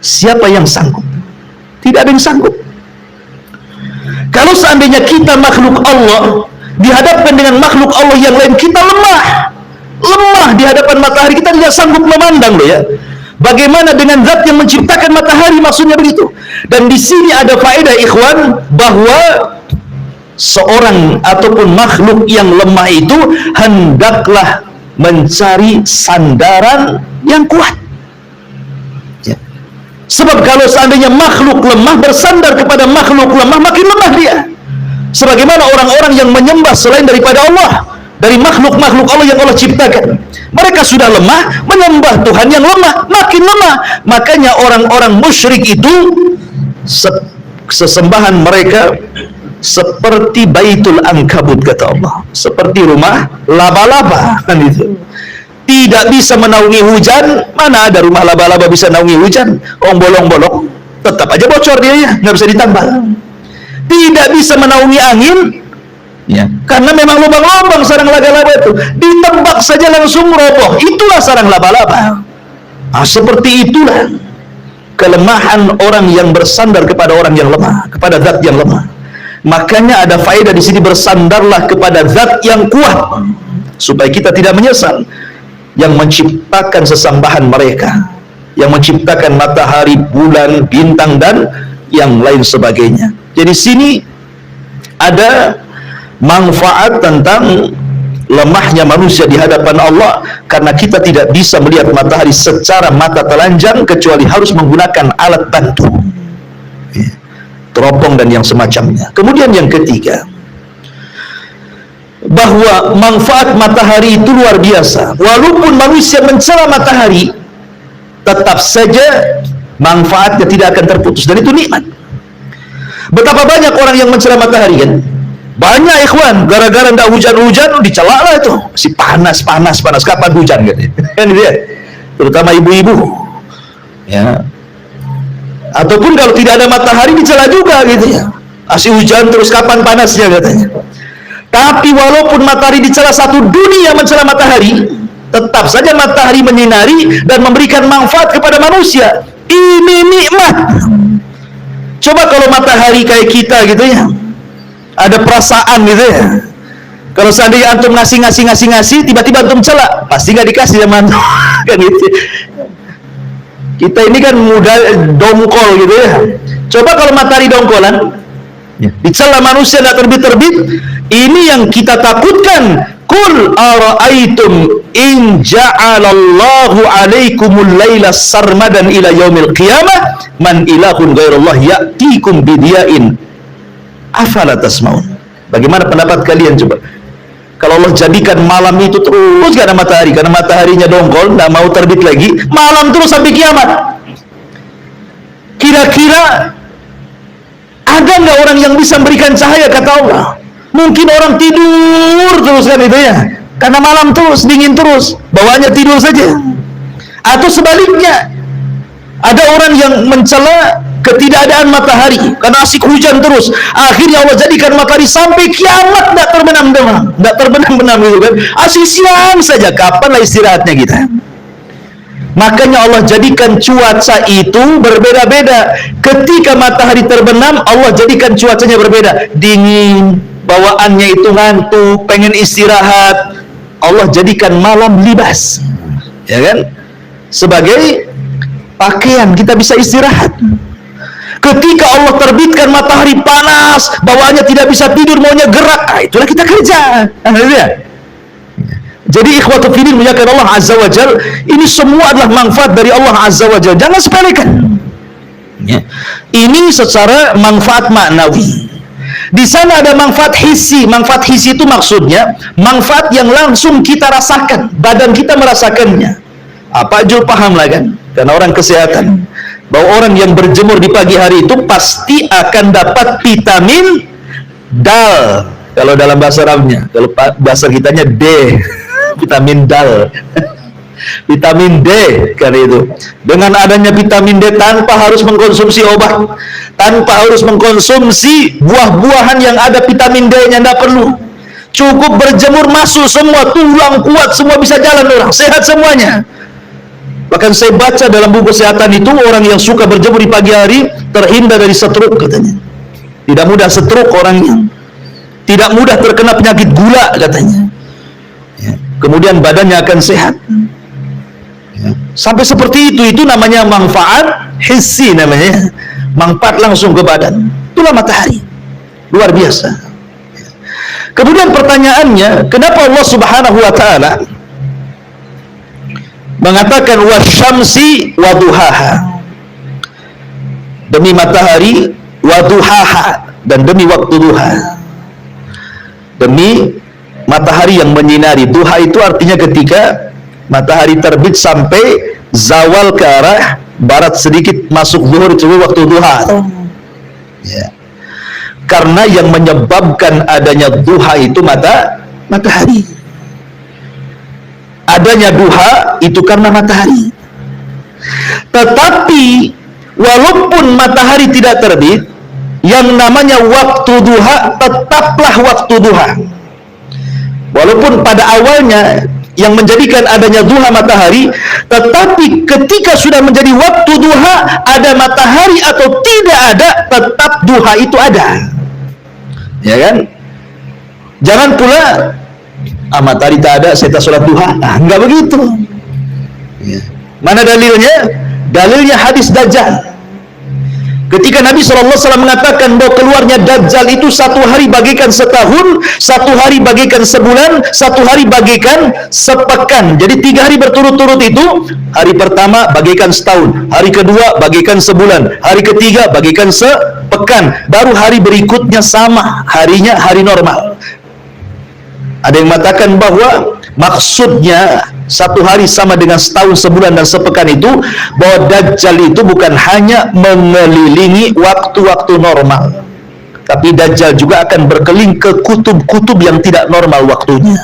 Siapa yang sanggup? Tidak ada yang sanggup. Kalau seandainya kita makhluk Allah dihadapkan dengan makhluk Allah yang lain, kita lemah di hadapan matahari, kita tidak sanggup memandang loh ya. Bagaimana dengan zat yang menciptakan matahari, maksudnya begitu. Dan di sini ada faedah ikhwan, bahwa seorang ataupun makhluk yang lemah itu hendaklah mencari sandaran yang kuat. Ya. Sebab kalau seandainya makhluk lemah bersandar kepada makhluk lemah, makin lemah dia. Sebagaimana orang-orang yang menyembah selain daripada Allah, dari makhluk-makhluk Allah yang Allah ciptakan, mereka sudah lemah, menyembah Tuhan yang lemah, makin lemah. Makanya orang-orang musyrik itu sesembahan mereka seperti Baitul Ankabut, kata Allah, seperti rumah laba-laba kan itu. Tidak bisa menaungi hujan. Mana ada rumah laba-laba bisa naungi hujan? Bolong-bolong, tetap aja bocor dia ya, nggak bisa ditambal. Tidak bisa menaungi angin, ya, karena memang lubang-lubang sarang laba-laba itu, ditembak saja langsung roboh. Itulah sarang laba-laba. Nah, seperti itulah kelemahan orang yang bersandar kepada orang yang lemah, kepada zat yang lemah. Makanya ada faedah di sini, bersandarlah kepada zat yang kuat supaya kita tidak menyesal, yang menciptakan sesambahan mereka, yang menciptakan matahari, bulan, bintang dan yang lain sebagainya. Jadi sini ada manfaat tentang lemahnya manusia di hadapan Allah, karena kita tidak bisa melihat matahari secara mata telanjang kecuali harus menggunakan alat bantu, teropong dan yang semacamnya. Kemudian yang ketiga, bahwa manfaat matahari itu luar biasa. Walaupun manusia mencela matahari, tetap saja manfaatnya tidak akan terputus, dan itu nikmat. Betapa banyak orang yang mencela matahari kan? Banyak ikhwan, gara-gara ndak hujan-hujan dicela lah itu. Masih panas, kapan hujan gitu. Kan dia, terutama ibu-ibu. Ya. Ataupun kalau tidak ada matahari dicela juga gitu ya. Masih hujan terus, kapan panasnya katanya. Tapi walaupun matahari dicela satu dunia mencela matahari, tetap saja matahari menyinari dan memberikan manfaat kepada manusia. Ini nikmat. Coba kalau matahari kayak kita gitu ya, ada perasaan gitu ya. Kalau seandainya antum ngasih, tiba-tiba antum celak, pasti nggak dikasih sama antum. Kan gitu. Kita ini kan mudah dongkol gitu ya. Coba kalau matahari dongkolan, dicela manusia nggak terbit-terbit, ini yang kita takutkan. Qul ara'aitum in ja'alallahu 'alaikumul laila sarmadan ila yaumil qiyamah man ilahun ghairullah ya'tikum bidiya'in afala tasmaun. Bagaimana pendapat kalian coba? Kalau Allah jadikan malam itu terus gak ada matahari, karena mataharinya dongkol, nggak mau terbit lagi, malam terus sampai kiamat. Kira-kira ada nggak orang yang bisa memberikan cahaya, kata Allah? Mungkin orang tidur terus kan itu ya, karena malam terus, dingin terus, bawaannya tidur saja. Atau sebaliknya, ada orang yang mencela ketidakadaan matahari karena asik hujan terus, akhirnya Allah jadikan matahari sampai kiamat nggak terbenam gitu kan, asik siang saja. Kapan lah istirahatnya kita? Makanya Allah jadikan cuaca itu berbeda-beda. Ketika matahari terbenam, Allah jadikan cuacanya berbeda, dingin, bawaannya itu ngantuk, pengen istirahat. Allah jadikan malam libas, ya kan, sebagai pakaian kita bisa istirahat. Ketika Allah terbitkan matahari panas, bawaannya tidak bisa tidur, maunya gerak, itulah kita kerja. Jadi ikhwatu fiddin muliakan Allah Azza wa Jal, ini semua adalah manfaat dari Allah Azza wa Jal, jangan sepelekan. Ini secara manfaat maknawi. Di sana ada manfaat hissi. Manfaat hissi itu maksudnya manfaat yang langsung kita rasakan, badan kita merasakannya. Apa Jul paham lah kan? Karena orang kesehatan, bahwa orang yang berjemur di pagi hari itu pasti akan dapat vitamin dal. Kalau dalam bahasa Arabnya, kalau bahasa kitanya D, vitamin dal. Vitamin D kan itu. Dengan adanya vitamin D tanpa harus mengkonsumsi obat, tanpa harus mengkonsumsi buah-buahan yang ada vitamin D-nya, tidak perlu. Cukup berjemur masuk semua, tulang kuat, semua bisa jalan, orang sehat semuanya. Bahkan saya baca dalam buku kesehatan itu, orang yang suka berjemur di pagi hari terhindar dari stroke katanya. Tidak mudah stroke orangnya, tidak mudah terkena penyakit gula katanya. Kemudian badannya akan sehat. Sampai seperti itu namanya manfaat hissi, namanya manfaat langsung ke badan. Itulah matahari, luar biasa. Kemudian pertanyaannya, kenapa Allah Subhanahu wa Ta'ala mengatakan wasyamsi waduhaha, demi matahari, waduhaha, dan demi waktu duha. Demi matahari yang menyinari. Duha itu artinya ketika matahari terbit sampai zawal ke arah barat sedikit, masuk zuhur, itu waktu duha. Ya. Karena yang menyebabkan adanya duha itu matahari. Adanya duha itu karena matahari. Tetapi walaupun matahari tidak terbit, yang namanya waktu duha tetaplah waktu duha. Walaupun pada awalnya yang menjadikan adanya duha matahari, tetapi ketika sudah menjadi waktu duha, ada matahari atau tidak ada, tetap duha itu ada. Ya kan? Jangan pula matahari tak ada, saya tak sholat duha. Enggak begitu. Ya. Mana dalilnya? Dalilnya hadis Dajjal. Ketika Nabi SAW mengatakan bahwa keluarnya Dajjal itu satu hari bagikan setahun, satu hari bagikan sebulan, satu hari bagikan sepekan. Jadi 3 hari berturut-turut itu, hari pertama bagikan setahun, hari kedua bagikan sebulan, hari ketiga bagikan sepekan, baru hari berikutnya sama harinya, hari normal. Ada yang mengatakan bahwa maksudnya satu hari sama dengan setahun, sebulan, dan sepekan itu, bahwa Dajjal itu bukan hanya mengelilingi waktu-waktu normal, tapi Dajjal juga akan berkeliling ke kutub-kutub yang tidak normal waktunya.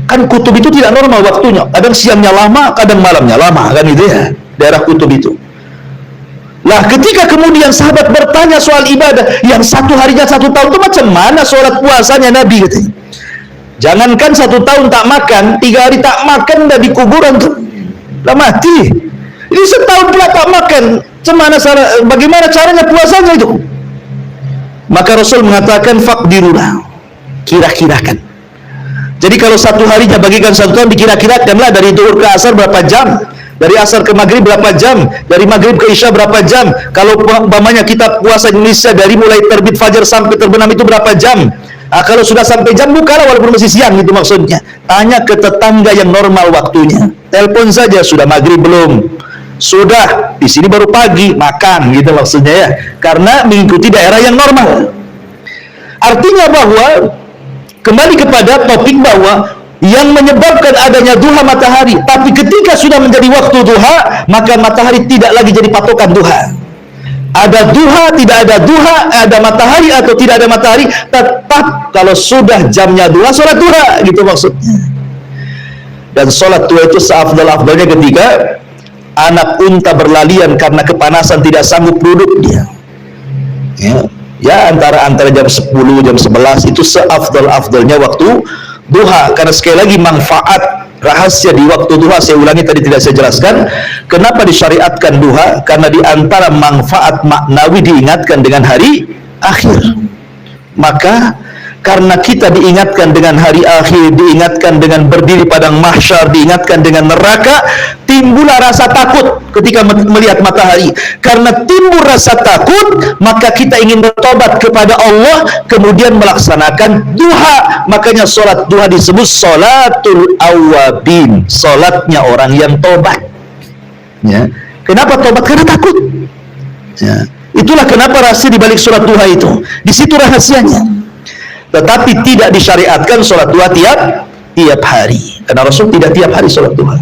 Kan kutub itu tidak normal waktunya, kadang siangnya lama, kadang malamnya lama, kan itu ya, daerah kutub itu. Lah ketika kemudian sahabat bertanya soal ibadah, yang satu harinya 1 tahun itu macam mana sholat puasanya Nabi katanya. Jangankan 1 tahun tak makan, 3 hari tak makan dah di kuburan tuh, dah mati. Ini setahun pula tak makan, bagaimana caranya puasanya itu? Maka Rasul mengatakan faqdirulah, kira-kirakan. Jadi kalau 1 harinya bagikan 1 tahun, dikira-kirakanlah dari zuhur ke asar berapa jam, dari asar ke maghrib berapa jam, dari maghrib ke isya berapa jam. Kalau umpamanya kita puasa Indonesia dari mulai terbit fajar sampai terbenam itu berapa jam. Kalau sudah sampai jam, bukalah walaupun masih siang, itu maksudnya. Tanya ke tetangga yang normal waktunya, telepon saja, sudah maghrib belum, sudah, di sini baru pagi, makan, gitu maksudnya ya, karena mengikuti daerah yang normal. Artinya bahwa kembali kepada topik bahwa yang menyebabkan adanya duha matahari, tapi ketika sudah menjadi waktu duha, maka matahari tidak lagi jadi patokan duha. Ada duha, tidak ada duha, ada matahari atau tidak ada matahari, tetap kalau sudah jamnya duha, sholat duha, gitu maksudnya. Dan sholat duha itu seafdal-afdalnya ketika anak unta berlalian karena kepanasan tidak sanggup duduk dia. Ya antara jam 10, jam 11 itu seafdal-afdalnya waktu duha, karena sekali lagi manfaat rahasia di waktu duha, saya ulangi tadi tidak saya jelaskan. Kenapa disyariatkan duha? Karena di antara manfaat maknawi diingatkan dengan hari akhir. Maka karena kita diingatkan dengan hari akhir, diingatkan dengan berdiri padang mahsyar, diingatkan dengan neraka, timbullah rasa takut ketika melihat matahari. Karena timbul rasa takut, maka kita ingin bertobat kepada Allah, kemudian melaksanakan duha. Makanya sholat duha disebut sholatul awabin, sholatnya orang yang tobat. Ya. Kenapa tobat? Karena takut. Ya. Itulah kenapa rahasia di balik sholat duha itu. Di situ rahasianya. Tetapi tidak disyariatkan sholat duha tiap hari, karena Rasul tidak tiap hari sholat duha.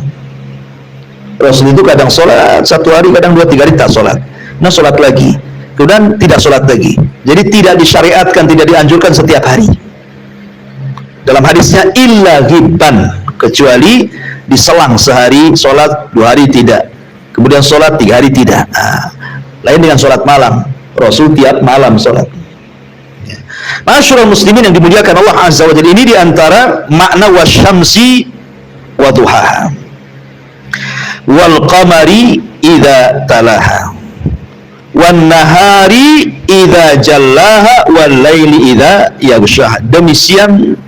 Rasul itu kadang sholat 1 hari, kadang 2-3 hari tak sholat, nah sholat lagi, kemudian tidak sholat lagi. Jadi tidak disyariatkan, tidak dianjurkan setiap hari. Dalam hadisnya illa ghibban, kecuali diselang sehari sholat, 2 hari tidak, kemudian sholat 3 hari tidak. Lain dengan sholat malam, Rasul tiap malam sholat. Ma'asyiral muslimin yang dimuliakan Allah Azza wa Jalla, ini diantara makna wasyamsi wa duhaha wal qamari idza talaha wan nahari idza jallaha wal laili idza yaghshaha. Demi siang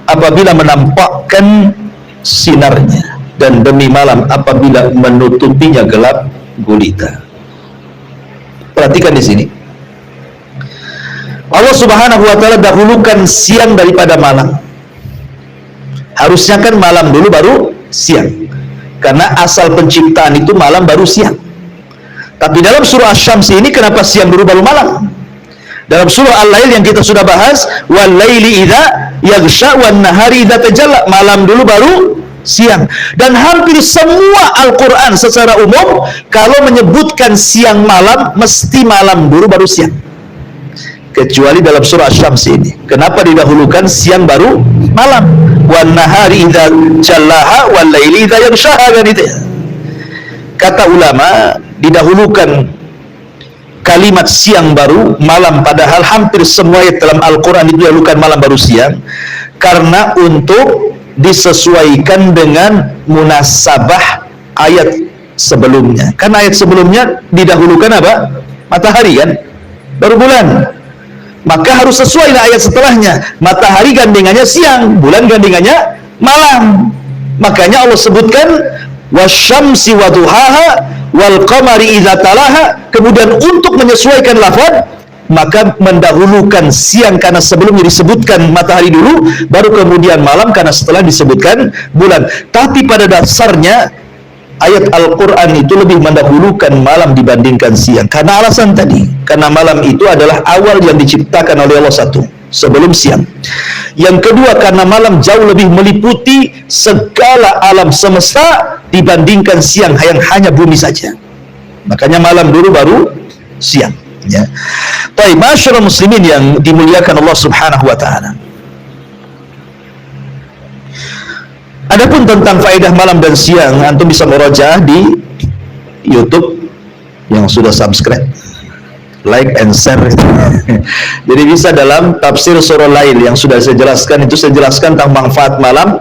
apabila menampakkan sinarnya, dan demi malam apabila menutupinya gelap gulita. Perhatikan di sini, Allah Subhanahu wa ta'ala dahulukan siang daripada malam. Harusnya kan malam dulu baru siang, karena asal penciptaan itu malam baru siang. Tapi dalam surah Asy-Syams ini kenapa siang dulu baru malam? Dalam surah Al-Lail yang kita sudah bahas, wal laili idza yaghsha wan nahari idza tajalla, malam dulu baru siang. Dan hampir semua Al-Quran secara umum kalau menyebutkan siang malam, mesti malam dulu baru siang, kecuali dalam surah Asy-Syams ini. Kenapa didahulukan siang baru malam? Wan nahari idza jallaha wal laili idza yaghshaha, kan itu. Kata ulama, didahulukan kalimat siang baru malam, padahal hampir semua ayat dalam Al-Qur'an itu didahulukan malam baru siang, karena untuk disesuaikan dengan munasabah ayat sebelumnya. Karena ayat sebelumnya didahulukan apa? Matahari kan? Baru bulan. Maka harus sesuai dengan ayat setelahnya. Matahari gandingannya siang, bulan gandingannya malam. Makanya Allah sebutkan wasyamsi waduhaha wal qamari idza talaha. Kemudian untuk menyesuaikan lafaz, maka mendahulukan siang karena sebelumnya disebutkan matahari dulu, baru kemudian malam karena setelah disebutkan bulan. Tapi pada dasarnya ayat Al-Quran itu lebih mendahulukan malam dibandingkan siang, karena alasan tadi, karena malam itu adalah awal yang diciptakan oleh Allah, satu, sebelum siang. Yang kedua, karena malam jauh lebih meliputi segala alam semesta dibandingkan siang yang hanya bumi saja. Makanya malam dulu baru siang, ya. Baik, masyaallah muslimin yang dimuliakan Allah Subhanahu wa ta'ala. Adapun tentang faedah malam dan siang, antum bisa murajaah di YouTube, yang sudah subscribe, like and share. Jadi bisa dalam tafsir surah Lail yang sudah saya jelaskan, itu saya jelaskan tentang manfaat malam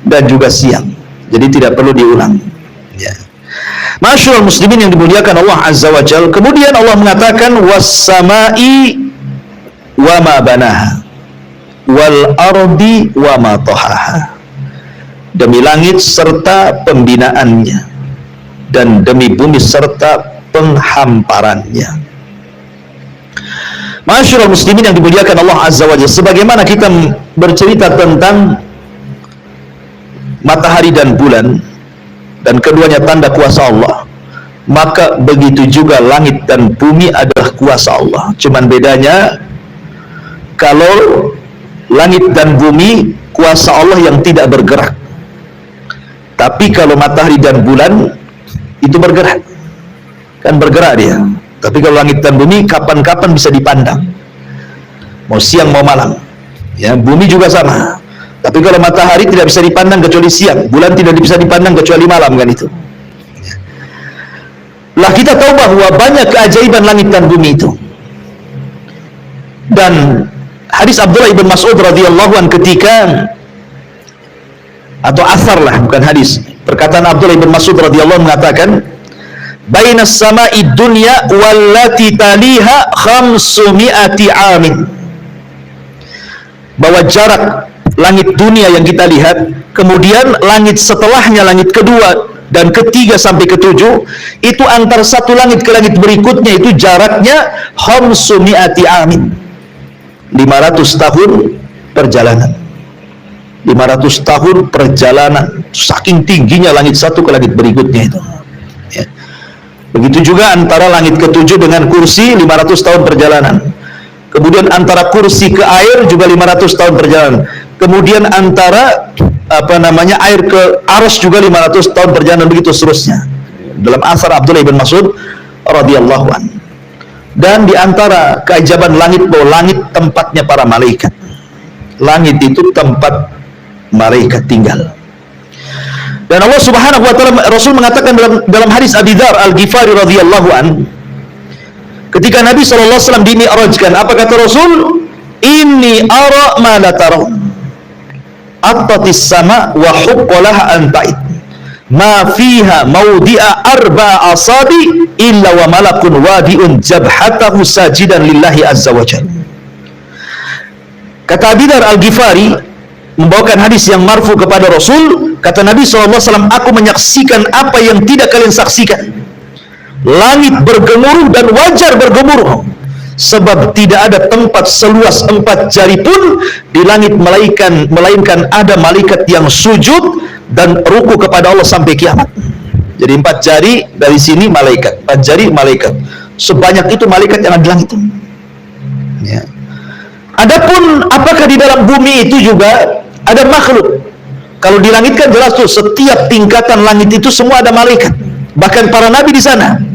dan juga siang. Jadi tidak perlu diulang. Ya. Masyaallah muslimin yang dimuliakan Allah Azza wa Jalla. Kemudian Allah mengatakan was-sama'i wa ma banaha wal ardi wa ma tahaha. Demi langit serta pembinaannya, dan demi bumi serta penghamparannya. Masyaallah muslimin yang dimuliakan Allah Azza wa Jalla, sebagaimana kita bercerita tentang matahari dan bulan, dan keduanya tanda kuasa Allah, maka begitu juga langit dan bumi adalah kuasa Allah. Cuman bedanya, kalau langit dan bumi kuasa Allah yang tidak bergerak, tapi kalau matahari dan bulan itu bergerak, kan bergerak dia. Tapi kalau langit dan bumi kapan-kapan bisa dipandang, mau siang mau malam. Ya, bumi juga sama. Tapi kalau matahari tidak bisa dipandang kecuali siang, bulan tidak bisa dipandang kecuali malam, kan itu. Lah kita tahu bahwa banyak keajaiban langit dan bumi itu. Dan hadis Abdullah ibn Mas'ud radhiyallahu anhu ketika, atau asar lah, bukan hadis, perkataan Abdullah ibn Mas'ud radhiyallahu anhu mengatakan, bainas sama'i dunya wallati taliha 500 amin. Bahwa jarak langit dunia yang kita lihat, kemudian langit setelahnya, langit kedua dan ketiga sampai ketujuh, itu antara satu langit ke langit berikutnya itu jaraknya 500 amin, 500 tahun perjalanan. 500 tahun perjalanan, saking tingginya langit satu ke langit berikutnya itu. Ya. Begitu juga antara langit ketujuh dengan kursi 500 tahun perjalanan. Kemudian antara kursi ke air juga 500 tahun perjalanan. Kemudian antara air ke arsy juga 500 tahun perjalanan, begitu seterusnya. Dalam asar Abdullah bin Mas'ud radhiyallahu anhu. Dan di antara keajaiban langit, bahwa langit tempatnya para malaikat. Langit itu tempat malaikat tinggal. Dan Allah Subhanahu wa taala, Rasul mengatakan dalam hadis Abi Dzar Al-Ghifari radhiyallahu anhu, ketika Nabi sallallahu alaihi wasallam dimi'rajkan, apa kata Rasul? Inni ara ma la tarawun. Attatis sama wa huqqalaha anta'id. Ma fiha mawdi'a arba'a asabi illa wa malakun wadi'un jabhatahu sajidan lillahi azza wa jalla. Kata Abi Dzar Al-Ghifari membawakan hadis yang marfu kepada Rasul, kata Nabi SAW, aku menyaksikan apa yang tidak kalian saksikan. Langit bergemuruh dan wajar bergemuruh, sebab tidak ada tempat seluas 4 jari pun di langit melainkan ada malaikat yang sujud dan ruku kepada Allah sampai kiamat. Jadi 4 jari dari sini malaikat, 4 jari malaikat, sebanyak itu malaikat yang ada di langit. Ya. Adapun apakah di dalam bumi itu juga ada makhluk? Kalau di langit kan jelas tuh, setiap tingkatan langit itu semua ada malaikat. Bahkan para nabi di sana.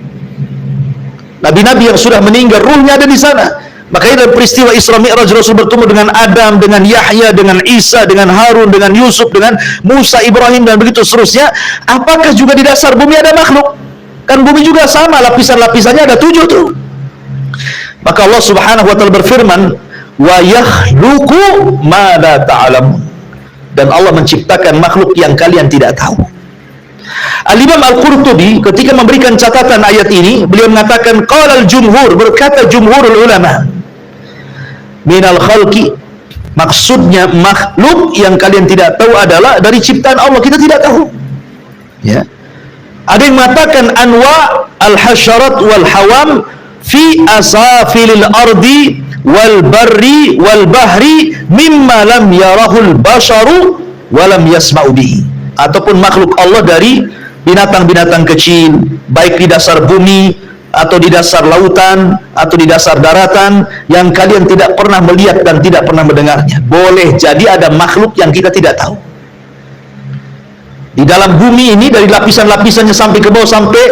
Nabi-nabi yang sudah meninggal, ruhnya ada di sana. Makanya dalam peristiwa Isra Mi'raj, Rasul bertemu dengan Adam, dengan Yahya, dengan Isa, dengan Harun, dengan Yusuf, dengan Musa, Ibrahim, dan begitu seterusnya. Apakah juga di dasar bumi ada makhluk? Kan bumi juga sama, lapisan-lapisannya ada 7 tuh. Maka Allah Subhanahu wa taala berfirman, wa yakhluqu ma la ta'lamun. Dan Allah menciptakan makhluk yang kalian tidak tahu. Al-Imam Al-Qurtubi ketika memberikan catatan ayat ini, beliau mengatakan qala al-jumhur, berkata jumhurul ulama, minal khalqi, maksudnya makhluk yang kalian tidak tahu adalah dari ciptaan Allah, kita tidak tahu. Ya. Ada yang mengatakan anwa al-hasyarat wal hawam fi asafilil ardi wal barri wal bahri mimma lam yarahul basharu wa lam yasma'u bihi. Ataupun makhluk Allah dari binatang-binatang kecil, baik di dasar bumi atau di dasar lautan atau di dasar daratan, yang kalian tidak pernah melihat dan tidak pernah mendengarnya. Boleh jadi ada makhluk yang kita tidak tahu. Di dalam bumi ini, dari lapisan-lapisannya sampai ke bawah, sampai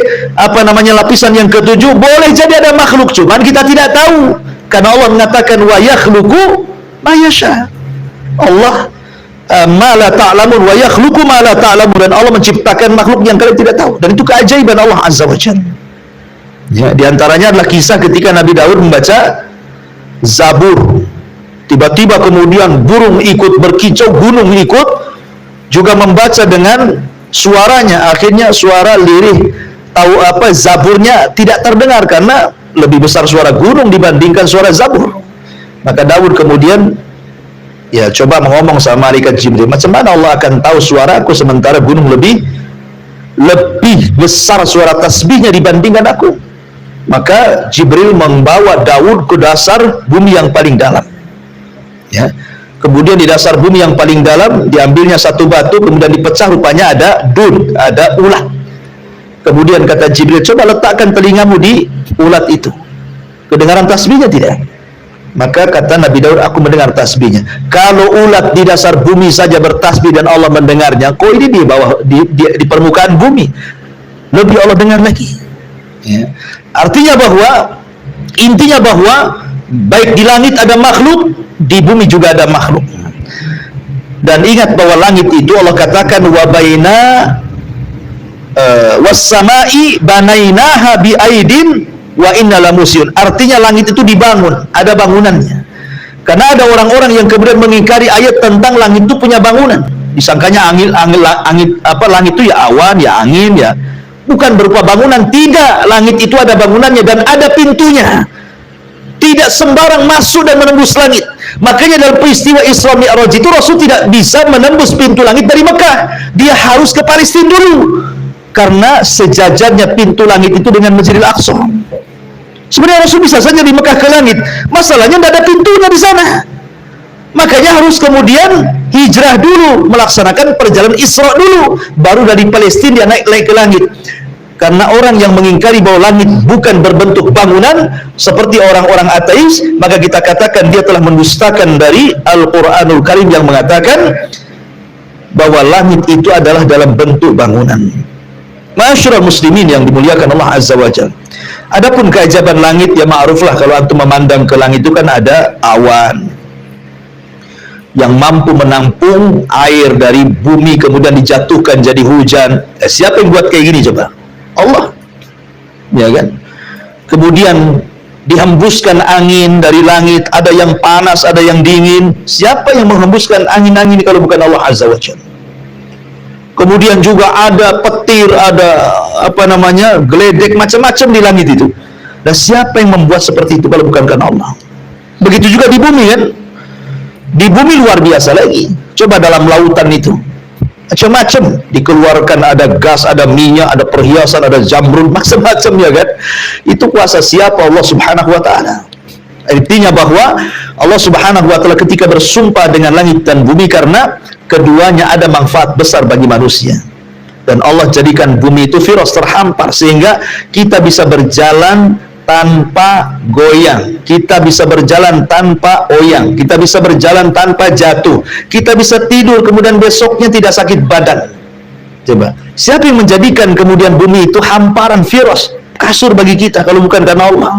lapisan yang ke-7, boleh jadi ada makhluk, cuman kita tidak tahu. Karena Allah mengatakan wa yakhluqu ma yasha. Allah ma la ta'lamun wa yakhluqu ma la ta'lamun, dan Allah menciptakan makhluk yang kalian tidak tahu, dan itu keajaiban Allah Azza wa Jalla. Ya, di antaranya adalah kisah ketika Nabi Daud membaca Zabur. Tiba-tiba kemudian burung ikut berkicau, gunung ikut juga membaca dengan suaranya. Akhirnya suara lirih, tahu apa, Zaburnya tidak terdengar karena lebih besar suara gunung dibandingkan suara Zabur. Maka Daud kemudian ya coba ngomong sama malaikat Jibril, macam mana Allah akan tahu suaraku sementara gunung lebih besar suara tasbihnya dibandingkan aku? Maka Jibril membawa Daud ke dasar bumi yang paling dalam. Ya. Kemudian di dasar bumi yang paling dalam diambilnya satu batu, kemudian dipecah, rupanya ada dun, ada ulat. Kemudian kata Jibril, coba letakkan telingamu di ulat itu. Kedengaran tasbihnya tidak? Maka kata Nabi Daud, aku mendengar tasbihnya. Kalau ulat di dasar bumi saja bertasbih dan Allah mendengarnya, kok ini di bawah di permukaan bumi lebih Allah dengar lagi. Ya. Artinya bahwa intinya bahwa baik di langit ada makhluk, di bumi juga ada makhluk. Dan ingat bahwa langit itu Allah katakan wa baina was-sama'i banainaha bi aidin wa inna lamusyun. Artinya langit itu dibangun, ada bangunannya. Karena ada orang-orang yang kemudian mengingkari ayat tentang langit itu punya bangunan. Disangkanya langit itu ya awan, ya angin, ya bukan berupa bangunan. Tidak, langit itu ada bangunannya dan ada pintunya. Tidak sembarang masuk dan menembus langit. Makanya dalam peristiwa Isra Mi'raj itu Rasul tidak bisa menembus pintu langit dari Mekah. Dia harus ke Palestina dulu. Karena sejajarnya pintu langit itu dengan Masjidil Aqsa. Sebenarnya Rasul bisa saja di Mekah ke langit. Masalahnya tidak ada pintunya di sana. Makanya harus kemudian hijrah dulu, melaksanakan perjalanan Isra dulu, baru dari Palestina dia naik ke langit. Karena orang yang mengingkari bahwa langit bukan berbentuk bangunan seperti orang-orang ateis, maka kita katakan dia telah mendustakan dari Al-Quranul Karim yang mengatakan bahwa langit itu adalah dalam bentuk bangunan. Ma'asyiral muslimin yang dimuliakan Allah Azza wa Jalla. Adapun keajaiban langit, ya ma'ruflah kalau antum memandang ke langit itu kan ada awan yang mampu menampung air dari bumi kemudian dijatuhkan jadi hujan. Siapa yang buat kayak gini coba? Allah, ya kan? Kemudian dihembuskan angin dari langit, ada yang panas, ada yang dingin. Siapa yang menghembuskan angin-angin kalau bukan Allah Azza wa Jalla? Kemudian juga ada petir, ada geledek, macam-macam di langit itu. Dan siapa yang membuat seperti itu kalau bukan karena Allah? Begitu juga di bumi kan? Di bumi luar biasa lagi. Coba dalam lautan itu macam-macam dikeluarkan, ada gas, ada minyak, ada perhiasan, ada jamrud, macam-macam ya kan. Itu kuasa siapa? Allah Subhanahu wa taala. Artinya bahwa Allah Subhanahu wa taala ketika bersumpah dengan langit dan bumi karena keduanya ada manfaat besar bagi manusia. Dan Allah jadikan bumi itu firas, terhampar, sehingga kita bisa berjalan tanpa goyang, kita bisa berjalan tanpa oyang, kita bisa berjalan tanpa jatuh, kita bisa tidur kemudian besoknya tidak sakit badan. Coba, siapa yang menjadikan kemudian bumi itu hamparan, firas, kasur bagi kita kalau bukan karena Allah?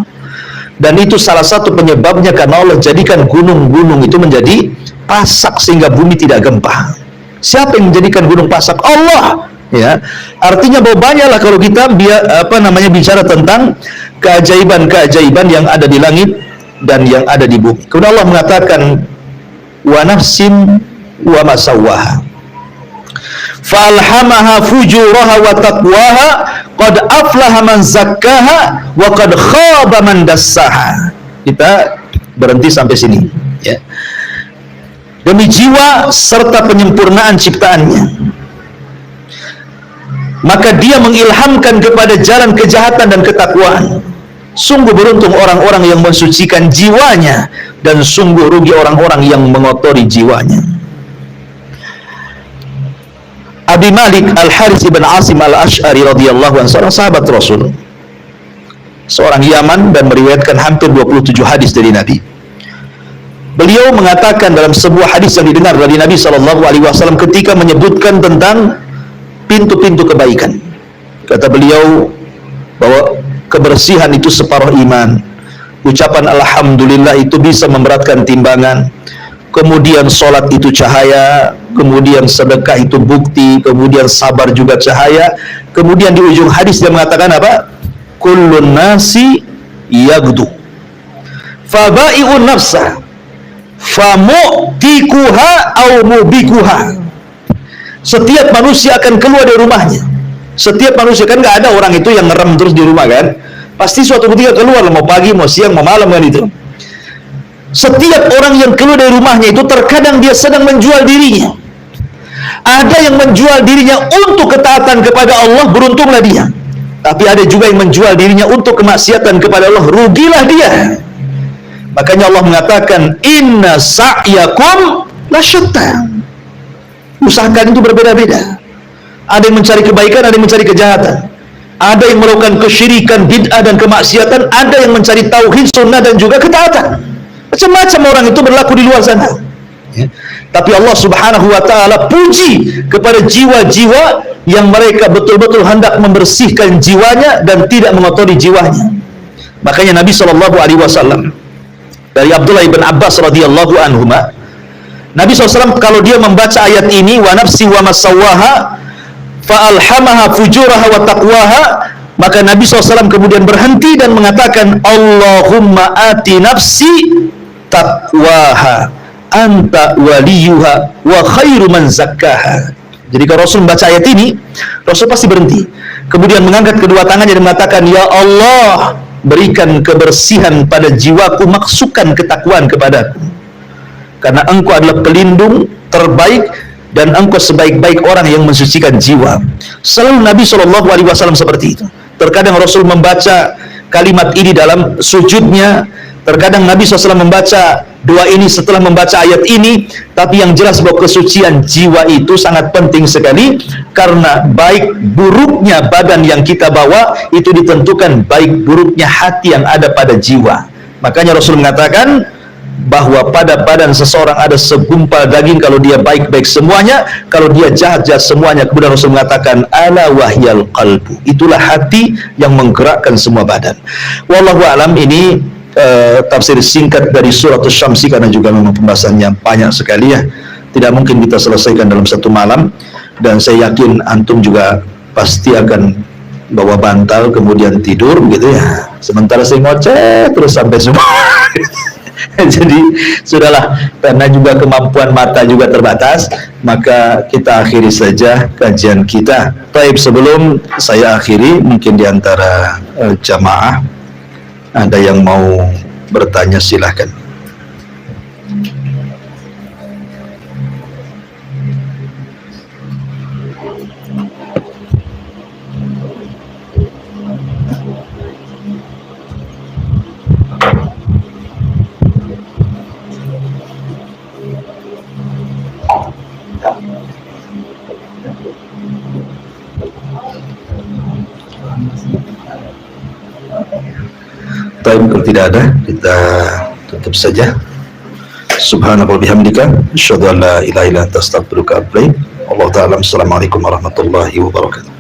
Dan itu salah satu penyebabnya karena Allah jadikan gunung-gunung itu menjadi pasak sehingga bumi tidak gempa. Siapa yang menjadikan gunung pasak? Allah. Ya, artinya bahwa banyaklah kalau kita bicara tentang keajaiban-keajaiban yang ada di langit dan yang ada di bumi. Kemudian Allah mengatakan wa nafsin wa ma sawwaha falhamaha fujuraha wa taqwaha qad aflaha man zakkaha wa qad khaba man dassaha. Kita berhenti sampai sini ya. Demi jiwa serta penyempurnaan ciptaannya, maka dia mengilhamkan kepada jalan kejahatan dan ketakwaan. Sungguh beruntung orang-orang yang mensucikan jiwanya, dan sungguh rugi orang-orang yang mengotori jiwanya. Abi Malik Al-Harits ibn Asim Al-Ash'ari radhiyallahu anhu, seorang sahabat Rasul, seorang Yaman, dan meriwayatkan hampir 27 hadis dari Nabi. Beliau mengatakan dalam sebuah hadis yang didengar dari Nabi SAW ketika menyebutkan tentang pintu-pintu kebaikan. Kata beliau bahwa kebersihan itu separuh iman. Ucapan alhamdulillah itu bisa memberatkan timbangan. Kemudian sholat itu cahaya. Kemudian sedekah itu bukti. Kemudian sabar juga cahaya. Kemudian di ujung hadis dia mengatakan apa? kullun nasi yagdu fabai'un nafsa famu'tikuha au mubikuha. Setiap manusia akan keluar dari rumahnya. Setiap manusia, kan nggak ada orang itu yang ngerem terus di rumah kan, pasti suatu ketika keluar, mau pagi, mau siang, mau malam kan itu. Setiap orang yang keluar dari rumahnya itu terkadang dia sedang menjual dirinya. Ada yang menjual dirinya untuk ketaatan kepada Allah, beruntunglah dia. Tapi ada juga yang menjual dirinya untuk kemaksiatan kepada Allah, rugilah dia. Makanya Allah mengatakan, inna sa'yakum lasyatta. Usahakan itu berbeda-beda. Ada yang mencari kebaikan, ada yang mencari kejahatan. Ada yang melakukan kesyirikan, bid'ah dan kemaksiatan. Ada yang mencari tauhid, sunnah dan juga ketaatan. Macam-macam orang itu berlaku di luar sana. Ya. Tapi Allah Subhanahu wa ta'ala puji kepada jiwa-jiwa yang mereka betul-betul hendak membersihkan jiwanya dan tidak mengotori jiwanya. Makanya Nabi SAW dari Abdullah ibn Abbas radhiyallahu anhuma, Nabi SAW kalau dia membaca ayat ini, wa nafsi wa masawaha fa'alhamaha fujuraha wa taqwaha, maka Nabi SAW kemudian berhenti dan mengatakan, Allahumma ati nafsi taqwaha anta waliyuha wa khairu man zakkaha. Jadi kalau Rasul membaca ayat ini, Rasul pasti berhenti, kemudian mengangkat kedua tangannya dan mengatakan, ya Allah, berikan kebersihan pada jiwaku, maksudkan ketakwaan kepadaku, karena engkau adalah pelindung terbaik dan engkau sebaik-baik orang yang mensucikan jiwa. Selalu Nabi SAW seperti itu. Terkadang Rasul membaca kalimat ini dalam sujudnya, terkadang Nabi SAW membaca doa ini setelah membaca ayat ini. Tapi yang jelas bahwa kesucian jiwa itu sangat penting sekali, karena baik buruknya badan yang kita bawa itu ditentukan baik buruknya hati yang ada pada jiwa. Makanya Rasul mengatakan bahwa pada badan seseorang ada segumpal daging, kalau dia baik-baik semuanya, kalau dia jahat-jahat semuanya. Kemudian Rasul mengatakan, ala wahyal qalbu, itulah hati yang menggerakkan semua badan. Wallahu alam. Ini tafsir singkat dari surat Asy-Syamsi, karena juga memang pembahasannya banyak sekali ya, tidak mungkin kita selesaikan dalam satu malam. Dan saya yakin antum juga pasti akan bawa bantal kemudian tidur gitu ya, sementara saya ngoceh terus sampai semua. Jadi sudahlah, karena juga kemampuan mata juga terbatas, maka kita akhiri saja kajian kita. Baik, sebelum saya akhiri, mungkin di antara jamaah ada yang mau bertanya, silahkan. Kalau tidak ada, kita tutup saja. Subhanallah bihamdika, asyhadu an la ilaha illa anta astaghfiruka wa atubu ilaik. Wallahu ta'ala. Assalamualaikum warahmatullahi wabarakatuh.